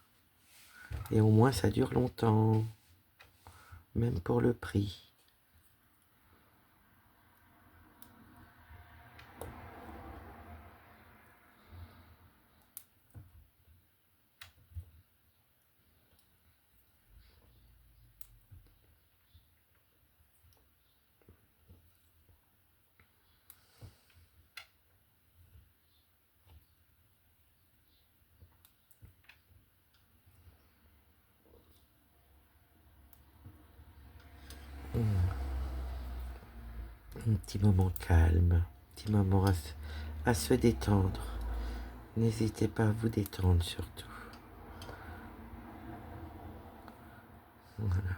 Et au moins, ça dure longtemps. Même pour le prix. Un petit moment calme. Un petit moment à se détendre. N'hésitez pas à vous détendre surtout. Voilà.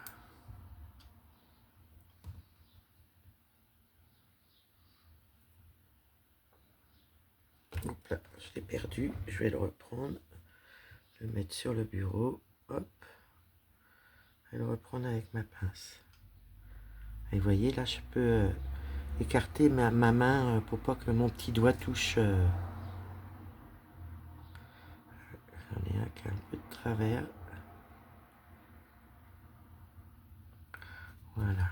Hop là, je l'ai perdu. Je vais le reprendre. Le mettre sur le bureau. Hop. Et le reprendre avec ma pince. Et vous voyez, là, je peux écarter ma main pour pas que mon petit doigt touche. J'en ai un qui a un peu de travers. Voilà.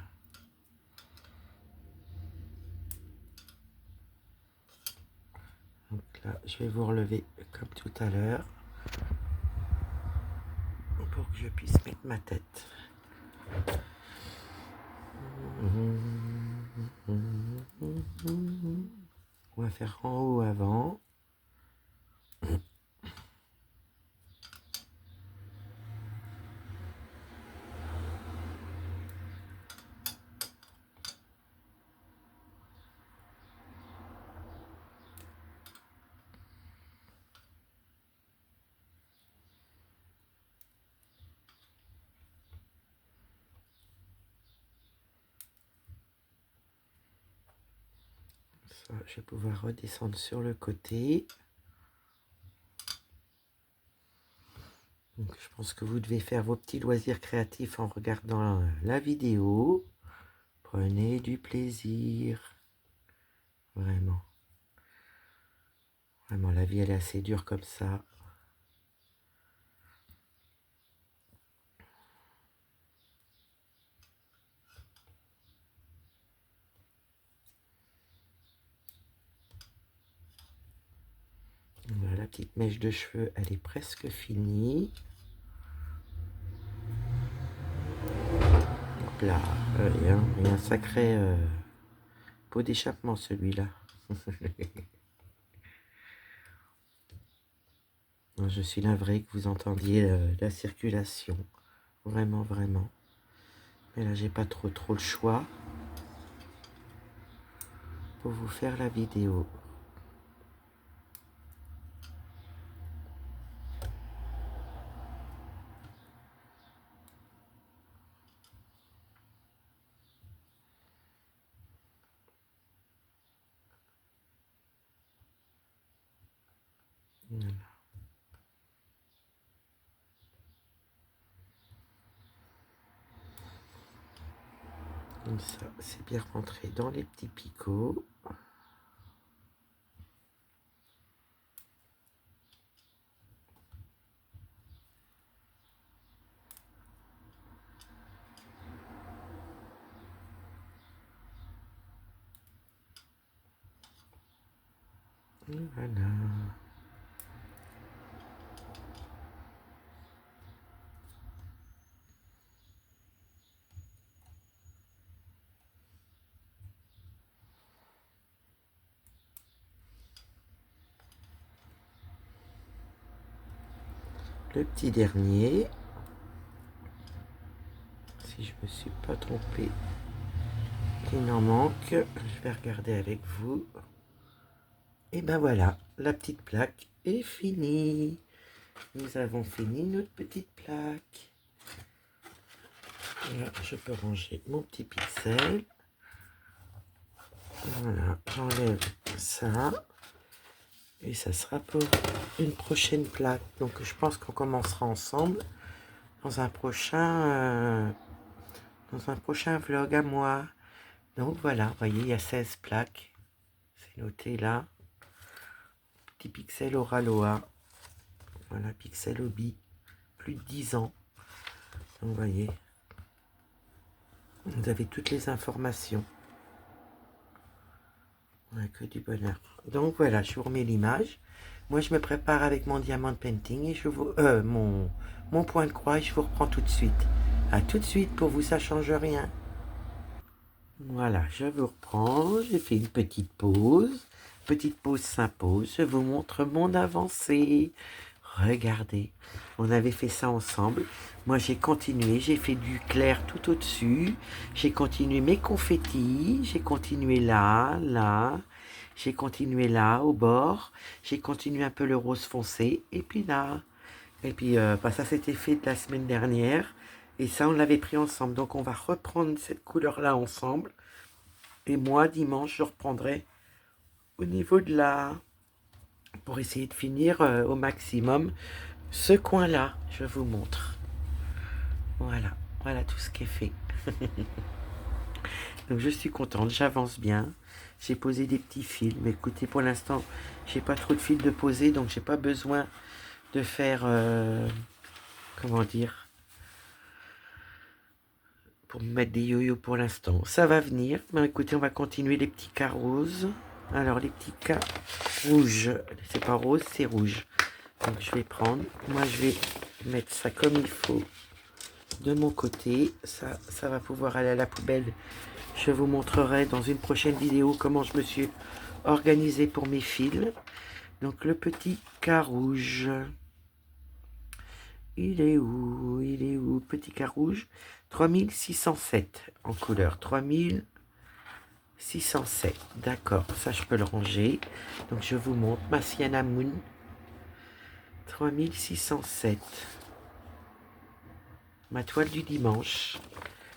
Donc là, je vais vous relever comme comme tout à l'heure, pour que je puisse mettre ma tête. On va faire en haut avant. Ça, je vais pouvoir redescendre sur le côté. Donc, je pense que vous devez faire vos petits loisirs créatifs en regardant la vidéo. Prenez du plaisir. Vraiment. Vraiment, la vie, elle est assez dure comme ça. Voilà, la petite mèche de cheveux, elle est presque finie. Hop là, il y a un sacré pot d'échappement celui-là. Je suis navré que vous entendiez la circulation. Vraiment, vraiment. Mais là, j'ai pas trop le choix pour vous faire la vidéo. Voilà. Comme ça, c'est bien rentré dans les petits picots. Et voilà. Le petit dernier, si je me suis pas trompé, il en manque, je vais regarder avec vous. Et ben voilà, la petite plaque est finie. Nous avons fini notre petite plaque. Là, je peux ranger mon petit pixel. Voilà, j'enlève ça. Et ça sera pour une prochaine plaque. Donc je pense qu'on commencera ensemble dans un prochain vlog à moi. Donc voilà, vous voyez, il y a 16 plaques. C'est noté là. Petit pixel au Raloa. Voilà, pixel hobby. Plus de 10 ans. Donc vous voyez, vous avez toutes les informations. Ouais, que du bonheur. Donc voilà, je vous remets l'image. Moi, je me prépare avec mon diamant painting et je vous mon point de croix et je vous reprends tout de suite. À tout de suite, pour vous, ça change rien. Voilà, je vous reprends. J'ai fait une petite pause. Petite pause s'impose. Je vous montre mon avancée. Regardez, on avait fait ça ensemble. Moi, j'ai continué. J'ai fait du clair tout au-dessus. J'ai continué mes confettis. J'ai continué là, là. J'ai continué là, au bord. J'ai continué un peu le rose foncé. Et puis là. Et puis, ça, c'était fait de la semaine dernière. Et ça, on l'avait pris ensemble. Donc, on va reprendre cette couleur-là ensemble. Et moi, dimanche, je reprendrai au niveau de la... Pour essayer de finir au maximum ce coin-là. Je vous montre. Voilà. Voilà tout ce qui est fait. Donc, je suis contente. J'avance bien. J'ai posé des petits fils. Mais écoutez, pour l'instant, j'ai pas trop de fils de poser. Donc, j'ai pas besoin de faire... comment dire, pour me mettre des yo-yo pour l'instant. Ça va venir. Mais écoutez, on va continuer les petits cas roses. Alors, les petits cas rouges. C'est pas rose, c'est rouge. Donc je vais prendre, moi je vais mettre ça comme il faut de mon côté. Ça va pouvoir aller à la poubelle. Je vous montrerai dans une prochaine vidéo comment je me suis organisé pour mes fils. Donc le petit cas rouge. Il est où? Il est où? Petit cas rouge. 3607 en couleur. 3607. D'accord, ça je peux le ranger. Donc je vous montre ma Sienna Moon. 3607. Ma toile du dimanche.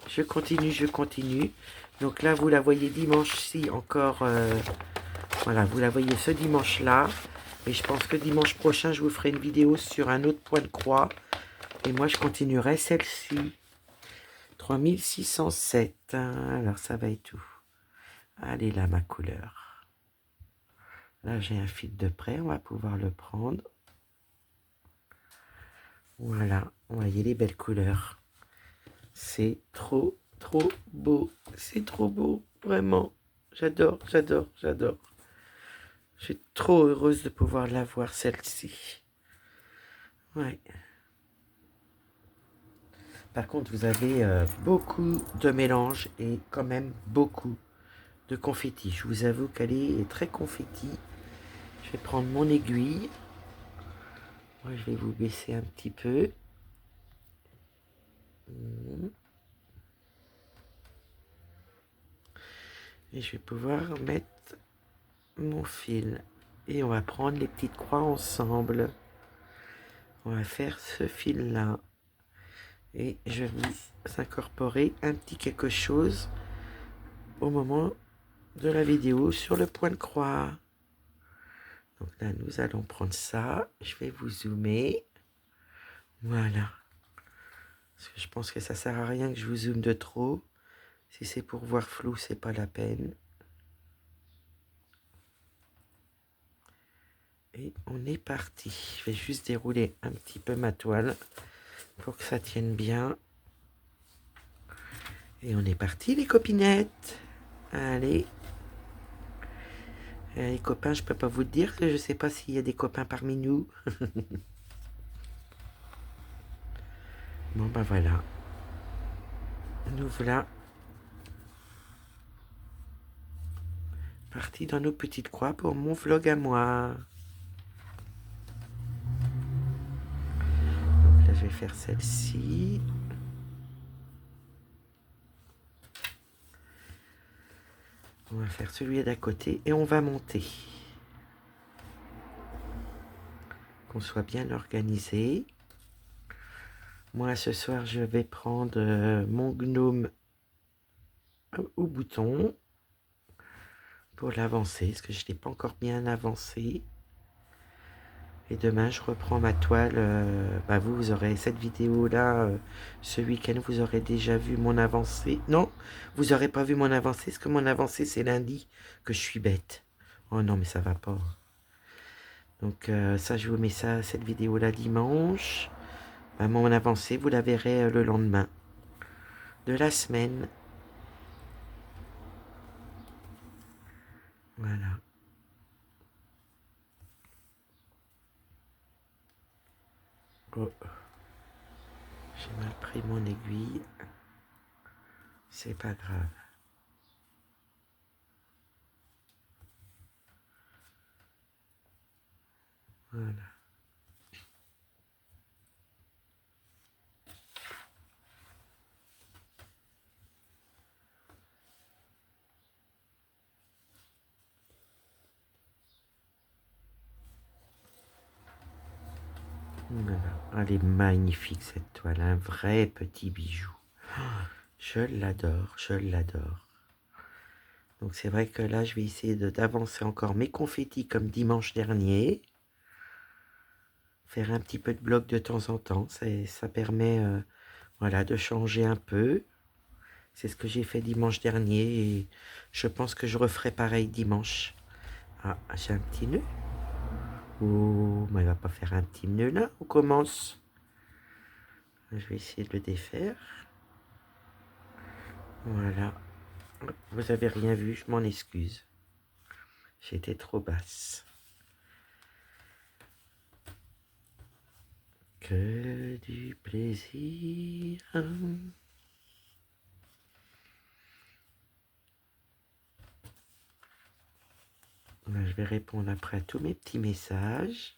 Je continue, je continue. Donc là, vous la voyez dimanche-ci encore. Voilà, vous la voyez ce dimanche-là. Et je pense que dimanche prochain, je vous ferai une vidéo sur un autre point de croix. Et moi, je continuerai celle-ci. 3607. Alors, ça va être où? Allez là, ma couleur. Là, j'ai un fil de près. On va pouvoir le prendre. Voilà. Vous voyez les belles couleurs. C'est trop, trop beau. C'est trop beau. Vraiment. J'adore, j'adore, j'adore. Je suis trop heureuse de pouvoir l'avoir, celle-ci. Ouais. Par contre, vous avez beaucoup de mélange et quand même beaucoup de confetti. Je vous avoue qu'elle est très confetti. Je vais prendre mon aiguille. Moi, je vais vous baisser un petit peu. Et je vais pouvoir mettre mon fil. Et on va prendre les petites croix ensemble. On va faire ce fil-là. Et je vais vous incorporer un petit quelque chose au moment de la vidéo sur le point de croix. Donc là, nous allons prendre ça. Je vais vous zoomer. Voilà. Parce que je pense que ça sert à rien que je vous zoome de trop. Si c'est pour voir flou, c'est pas la peine. Et on est parti. Je vais juste dérouler un petit peu ma toile pour que ça tienne bien. Et on est parti, les copinettes. Allez. Les copains, je peux pas vous le dire, que je sais pas s'il y a des copains parmi nous. Bon, ben voilà. Nous voilà partis dans nos petites croix pour mon vlog à moi. Donc là, je vais faire celle-ci. On va faire celui d'à côté et on va monter. Qu'on soit bien organisé. Moi, ce soir, je vais prendre mon gnome au bouton pour l'avancer, parce que je ne l'ai pas encore bien avancé. Et demain, je reprends ma toile. Vous aurez cette vidéo-là. Ce week-end, vous aurez déjà vu mon avancée. Non, vous n'aurez pas vu mon avancée, parce que mon avancée, c'est lundi, que je suis bête. Oh non, mais ça va pas. Donc ça, je vous mets ça, cette vidéo-là dimanche. Mon avancée, vous la verrez le lendemain de la semaine. Voilà. Oh. J'ai mal pris mon aiguille. C'est pas grave. Voilà. Voilà. Elle est magnifique cette toile, un vrai petit bijou. Je l'adore, je l'adore. Donc c'est vrai que là, je vais essayer d'avancer encore mes confettis comme dimanche dernier. Faire un petit peu de bloc de temps en temps, ça permet voilà, de changer un peu. C'est ce que j'ai fait dimanche dernier et je pense que je referai pareil dimanche. Ah, j'ai un petit nœud. Oh, mais il va pas faire un petit nœud là. On commence. Je vais essayer de le défaire. Voilà. Vous avez rien vu, je m'en excuse. J'étais trop basse. Que du plaisir. Je vais répondre après à tous mes petits messages.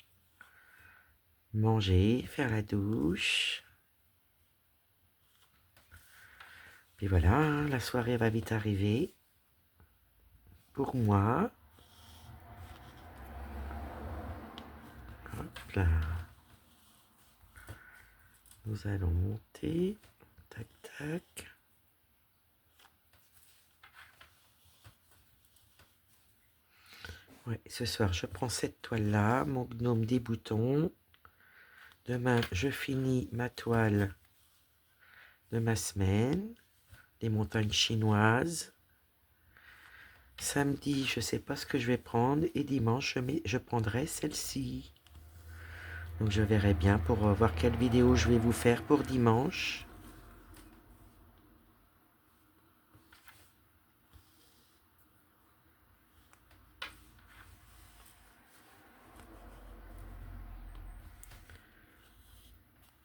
Manger, faire la douche. Puis voilà, hein, la soirée va vite arriver. Pour moi. Hop là. Nous allons monter. Tac, tac. Ouais, ce soir, je prends cette toile-là, mon gnome des boutons. Demain, je finis ma toile de ma semaine, les montagnes chinoises. Samedi, je ne sais pas ce que je vais prendre. Et dimanche, je prendrai celle-ci. Donc, je verrai bien pour voir quelle vidéo je vais vous faire pour dimanche.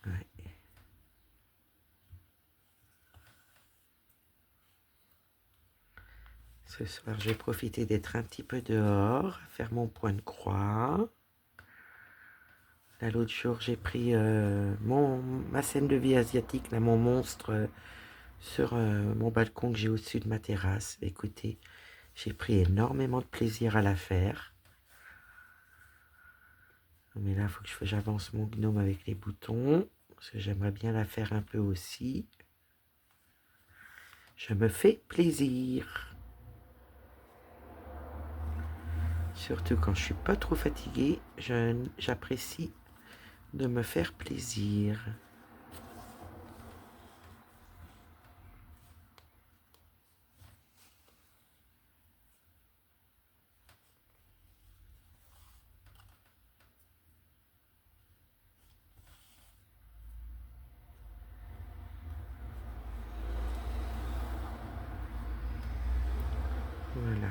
Ouais. Ce soir, je vais profiter d'être un petit peu dehors, faire mon point de croix. Là, l'autre jour, j'ai pris ma scène de vie asiatique, là, mon monstre, sur mon balcon que j'ai au-dessus de ma terrasse. Écoutez, j'ai pris énormément de plaisir à la faire. Mais là, il faut que j'avance mon gnome avec les boutons, parce que j'aimerais bien la faire un peu aussi. Je me fais plaisir. Surtout quand je suis pas trop fatiguée, j'apprécie de me faire plaisir. Voilà.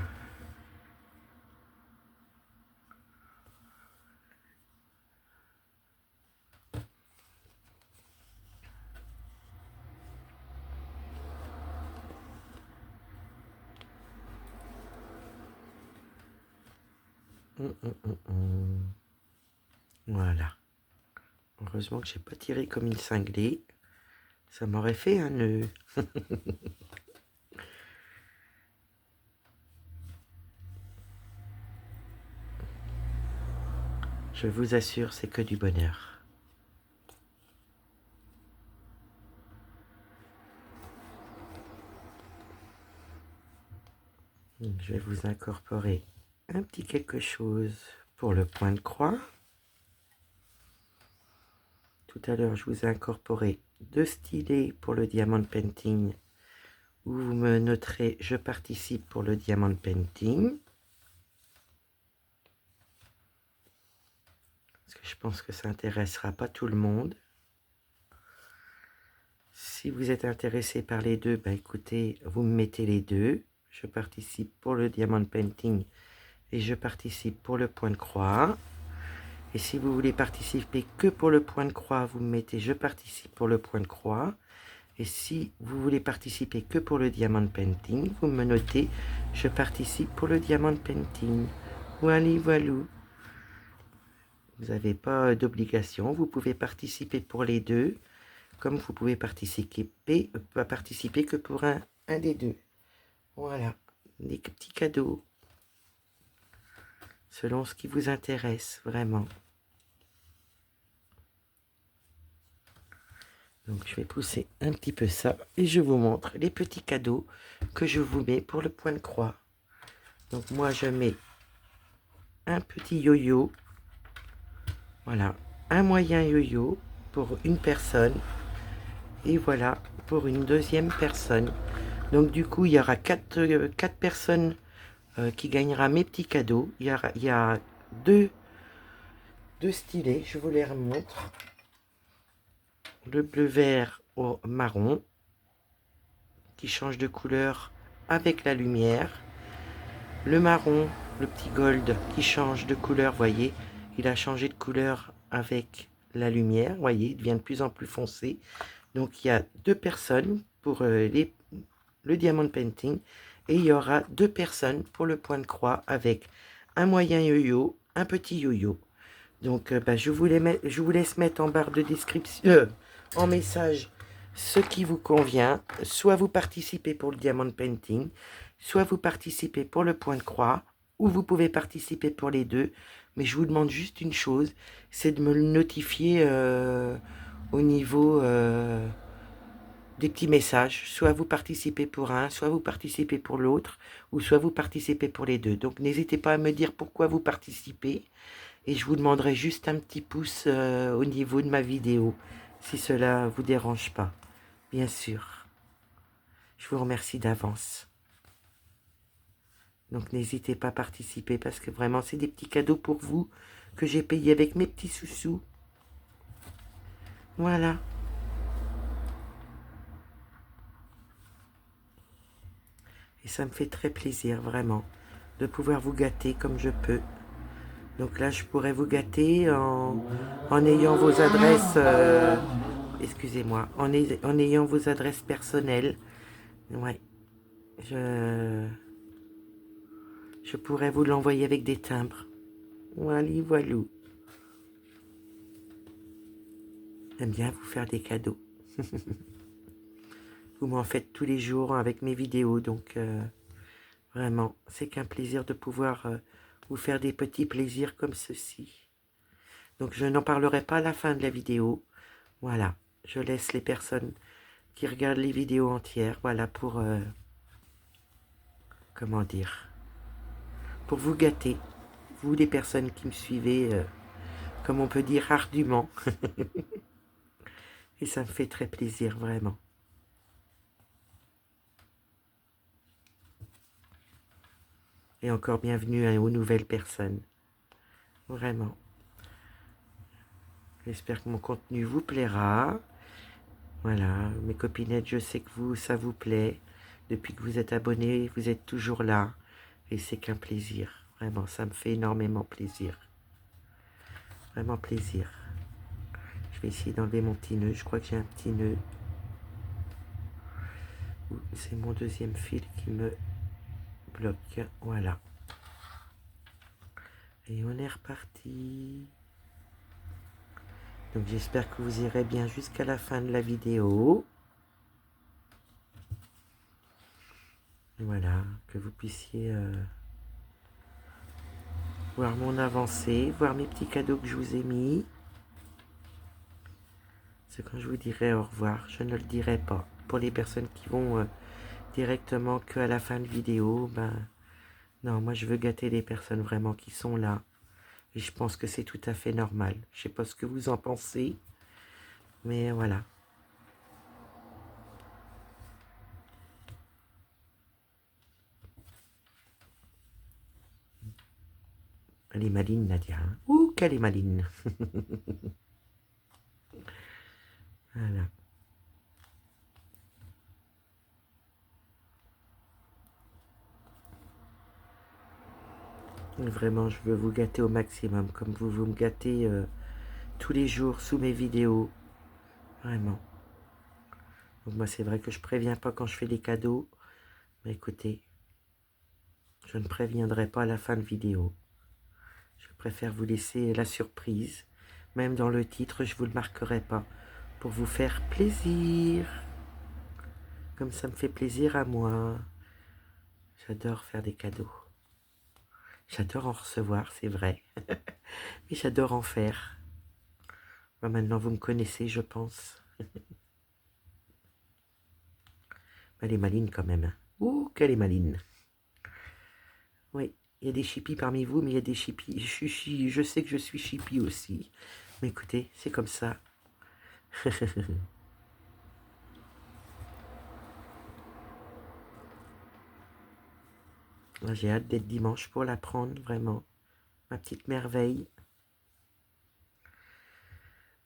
Voilà. Heureusement que j'ai pas tiré comme une cinglée. Ça m'aurait fait un nœud. Je vous assure, c'est que du bonheur. Je vais vous incorporer un petit quelque chose pour le point de croix. Tout à l'heure, je vous ai incorporé 2 stylets pour le diamond painting, où vous me noterez « Je participe pour le diamond painting ». Parce que je pense que ça n'intéressera pas tout le monde. Si vous êtes intéressé par les deux, bah écoutez, vous me mettez les deux. Je participe pour le diamond painting et je participe pour le point de croix. Et si vous voulez participer que pour le point de croix, vous me mettez « Je participe pour le point de croix ». Et si vous voulez participer que pour le diamond painting, vous me notez « Je participe pour le diamond painting ». Voilà, voilà. Vous n'avez pas d'obligation, vous pouvez participer pour les deux, comme vous pouvez participer que pour un des deux. Voilà, des petits cadeaux, selon ce qui vous intéresse vraiment. Donc je vais pousser un petit peu ça et je vous montre les petits cadeaux que je vous mets pour le point de croix. Donc moi je mets un petit yo-yo, voilà, un moyen yo-yo pour une personne et voilà pour une deuxième personne. Donc du coup il y aura 4 personnes qui gagnera mes petits cadeaux. Il y a deux stylets, je vous les remontre. Le bleu vert au marron qui change de couleur avec la lumière. Le marron, le petit gold qui change de couleur, voyez, il a changé de couleur avec la lumière, vous voyez, il devient de plus en plus foncé. Donc il y a 2 personnes pour le diamond painting et il y aura 2 personnes pour le point de croix avec un moyen yo-yo, un petit yo-yo. Donc bah, je vous laisse mettre en barre de description, en message, ce qui vous convient. Soit vous participez pour le diamond painting, soit vous participez pour le point de croix, ou vous pouvez participer pour les deux. Mais je vous demande juste une chose, c'est de me le notifier au niveau des petits messages. Soit vous participez pour un, soit vous participez pour l'autre, ou soit vous participez pour les deux. Donc n'hésitez pas à me dire pourquoi vous participez. Et je vous demanderai juste un petit pouce au niveau de ma vidéo, si cela vous dérange pas, bien sûr. Je vous remercie d'avance. Donc n'hésitez pas à participer parce que vraiment c'est des petits cadeaux pour vous que j'ai payés avec mes petits sous-sous. Voilà. Et ça me fait très plaisir vraiment de pouvoir vous gâter comme je peux. Donc là je pourrais vous gâter en ayant vos adresses, excusez-moi, en ayant vos adresses personnelles. Ouais. Je pourrais vous l'envoyer avec des timbres. Voilà, voilou. J'aime bien vous faire des cadeaux. Vous m'en faites tous les jours avec mes vidéos, donc vraiment, c'est qu'un plaisir de pouvoir vous faire des petits plaisirs comme ceci. Donc je n'en parlerai pas à la fin de la vidéo. Voilà, je laisse les personnes qui regardent les vidéos entières, voilà, pour, comment dire, pour vous gâter, vous les personnes qui me suivez, comme on peut dire, ardument. Et ça me fait très plaisir, vraiment. Et encore bienvenue aux nouvelles personnes. Vraiment. J'espère que mon contenu vous plaira. Voilà, mes copinettes, je sais que vous, ça vous plaît. Depuis que vous êtes abonnés, vous êtes toujours là. Et c'est qu'un plaisir. Vraiment, ça me fait énormément plaisir. Vraiment plaisir. Je vais essayer d'enlever mon petit nœud. Je crois que j'ai un petit nœud. C'est mon deuxième fil qui me bloque. Voilà. Et on est reparti. Donc j'espère que vous irez bien jusqu'à la fin de la vidéo. Voilà, que vous puissiez voir mon avancée, voir mes petits cadeaux que je vous ai mis. C'est quand je vous dirai au revoir, je ne le dirai pas. Pour les personnes qui vont directement qu'à la fin de vidéo, ben non, moi je veux gâter les personnes vraiment qui sont là. Et je pense que c'est tout à fait normal. Je sais pas ce que vous en pensez, mais voilà. Elle est maline, Nadia. Ouh, qu'elle est maline. Voilà. Vraiment, je veux vous gâter au maximum, comme vous me gâtez tous les jours sous mes vidéos. Vraiment. Donc moi, c'est vrai que je préviens pas quand je fais des cadeaux. Mais écoutez, je ne préviendrai pas à la fin de vidéo. Je préfère vous laisser la surprise. Même dans le titre, je ne vous le marquerai pas. Pour vous faire plaisir. Comme ça me fait plaisir à moi. J'adore faire des cadeaux. J'adore en recevoir, c'est vrai. Mais j'adore en faire. Moi, maintenant, vous me connaissez, je pense. Elle est maline quand même. Hein. Ouh, qu'elle est maline. Oui, il y a des chippies parmi vous, mais il y a des chippies. Je sais que je suis chippie aussi. Mais écoutez, c'est comme ça. J'ai hâte d'être dimanche pour la prendre, vraiment. Ma petite merveille.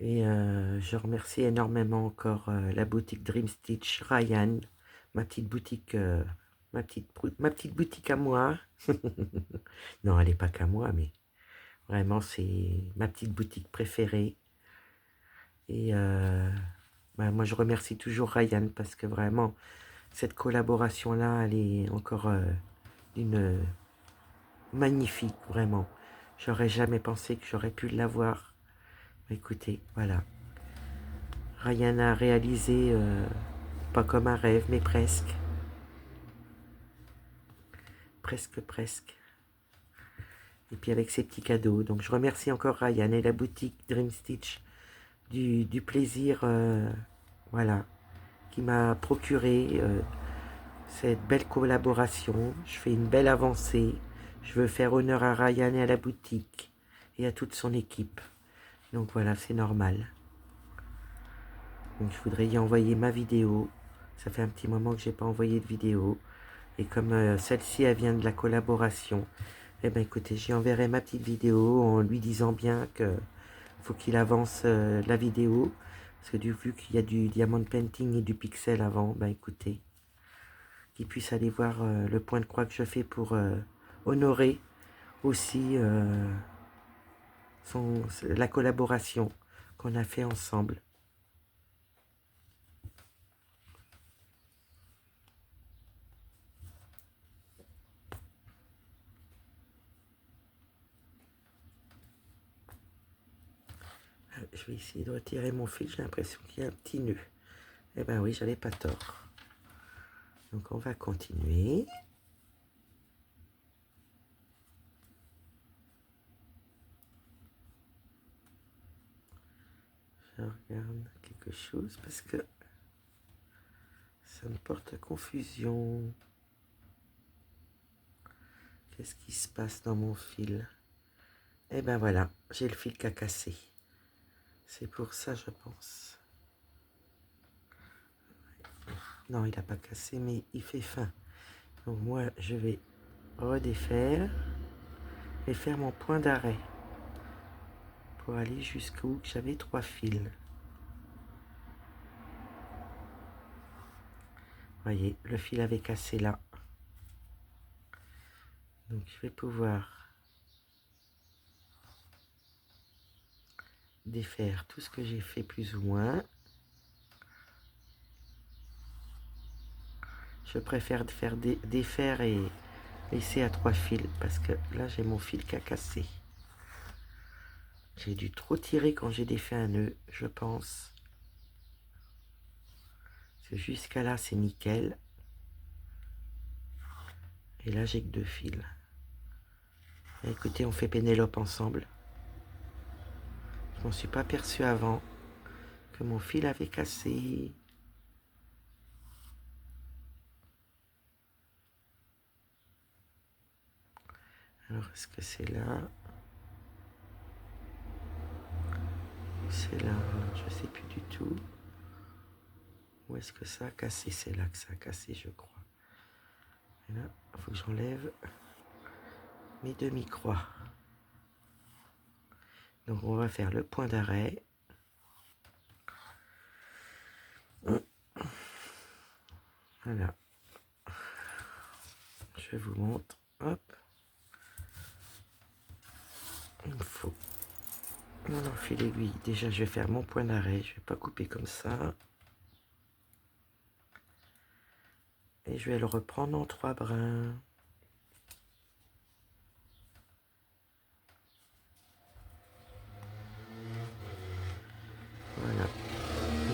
Et je remercie énormément encore la boutique Dream Stitch, Ryan, ma petite boutique, ma petite boutique à moi. Non, elle n'est pas qu'à moi, mais vraiment c'est ma petite boutique préférée. Et moi, je remercie toujours Ryan parce que vraiment, cette collaboration-là, elle est encore une magnifique, vraiment. J'aurais jamais pensé que j'aurais pu l'avoir. Écoutez, voilà. Ryan a réalisé, pas comme un rêve, mais presque. Presque, presque. Et puis avec ses petits cadeaux. Donc je remercie encore Ryan et la boutique Dream Stitch du plaisir, voilà, qui m'a procuré cette belle collaboration. Je fais une belle avancée. Je veux faire honneur à Ryan et à la boutique et à toute son équipe. Donc voilà, c'est normal. Donc je voudrais y envoyer ma vidéo. Ça fait un petit moment que j'ai pas envoyé de vidéo. Et comme celle-ci, elle vient de la collaboration, eh bien écoutez, j'y enverrai ma petite vidéo en lui disant bien que faut qu'il avance la vidéo. Parce que vu qu'il y a du diamond painting et du pixel avant, ben écoutez, qu'il puisse aller voir le point de croix que je fais pour honorer aussi la collaboration qu'on a fait ensemble. Je vais essayer de retirer mon fil, j'ai l'impression qu'il y a un petit nœud. Eh ben oui, j'avais pas tort. Donc on va continuer. Je regarde quelque chose parce que ça me porte à confusion. Qu'est-ce qui se passe dans mon fil? Eh ben voilà, j'ai le fil qui a cassé. C'est pour ça, je pense. Non, il n'a pas cassé, mais il fait fin. Donc moi, je vais redéfaire et faire mon point d'arrêt pour aller jusqu'où j'avais 3 fils. Voyez, le fil avait cassé là. Donc je vais pouvoir défaire tout ce que j'ai fait plus ou moins. Je préfère faire défaire et laisser à 3 fils parce que là j'ai mon fil qui a cassé. J'ai dû trop tirer quand j'ai défait un nœud, je pense. Jusqu'à là c'est nickel. Et là j'ai que 2 fils. Et écoutez, on fait Pénélope ensemble. Je m'en suis pas aperçu avant que mon fil avait cassé. Alors est-ce que c'est là? C'est là, je sais plus du tout. Où est-ce que ça a cassé? C'est là que ça a cassé, je crois. Et là, il faut que j'enlève mes demi-croix. Donc on va faire le point d'arrêt. Voilà. Je vous montre. Hop. Il me faut mon fil aiguille. Déjà, je vais faire mon point d'arrêt. Je vais pas couper comme ça. Et je vais le reprendre en 3 brins. Voilà.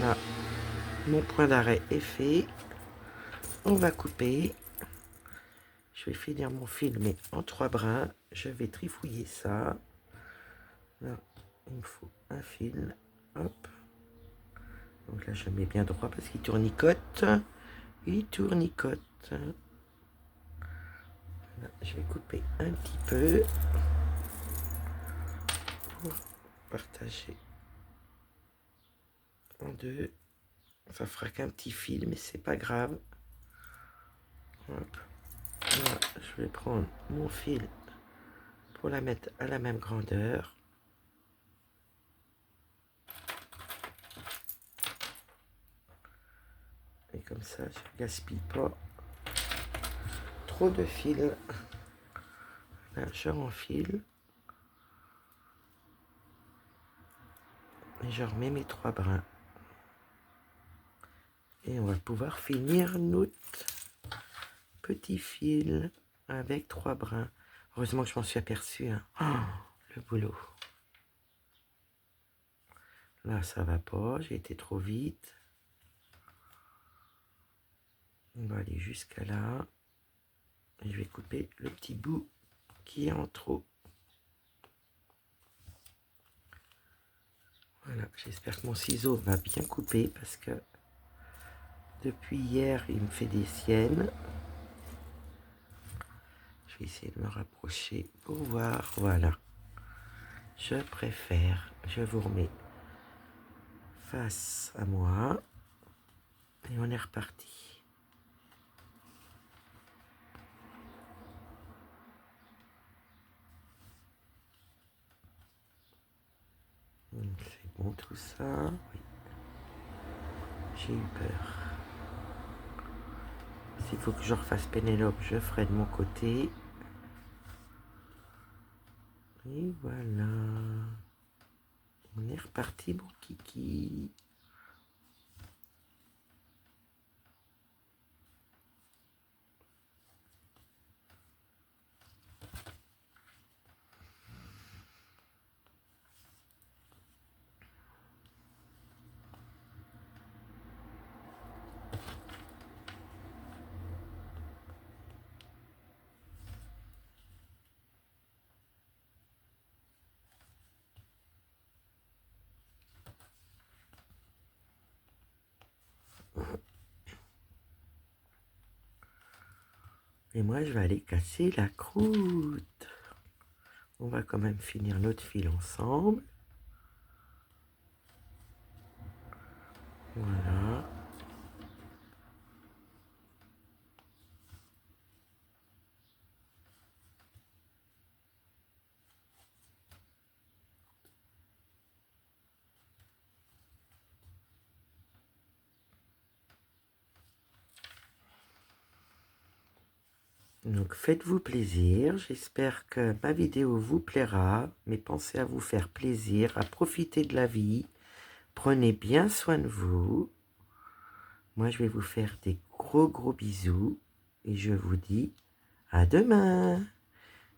Là, mon point d'arrêt est fait. On va couper. Je vais finir mon fil, mais en 3 brins. Je vais trifouiller ça. Là, il me faut un fil. Hop. Donc là, je mets bien droit parce qu'il tournicote. Il tournicote. Là, je vais couper un petit peu pour partager en 2. Ça fera qu'un petit fil, mais c'est pas grave. Hop. Là, je vais prendre mon fil pour la mettre à la même grandeur. Et comme ça, je gaspille pas trop de fil. Là, je renfile. Et je remets mes 3 brins. Et on va pouvoir finir notre petit fil avec 3 brins. Heureusement que je m'en suis aperçue. Hein. Oh, le boulot. Là, ça va pas. J'ai été trop vite. On va aller jusqu'à là. Et je vais couper le petit bout qui est en trop. Voilà, j'espère que mon ciseau va bien couper parce que depuis hier, il me fait des siennes. Je vais essayer de me rapprocher pour voir. Voilà. Je préfère. Je vous remets face à moi. Et on est reparti. C'est bon tout ça. Oui. J'ai eu peur. S'il faut que je refasse Pénélope, je ferai de mon côté. Et voilà. On est reparti, mon kiki. Et moi, je vais aller casser la croûte. On va quand même finir notre fil ensemble. Voilà. Donc faites-vous plaisir, j'espère que ma vidéo vous plaira, mais pensez à vous faire plaisir, à profiter de la vie, prenez bien soin de vous. Moi je vais vous faire des gros bisous et je vous dis à demain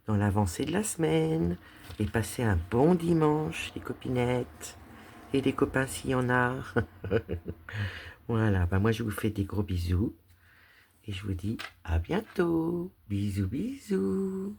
dans l'avancée de la semaine et passez un bon dimanche les copinettes et les copains s'il y en a. Voilà, moi je vous fais des gros bisous. Et je vous dis à bientôt. Bisous, bisous.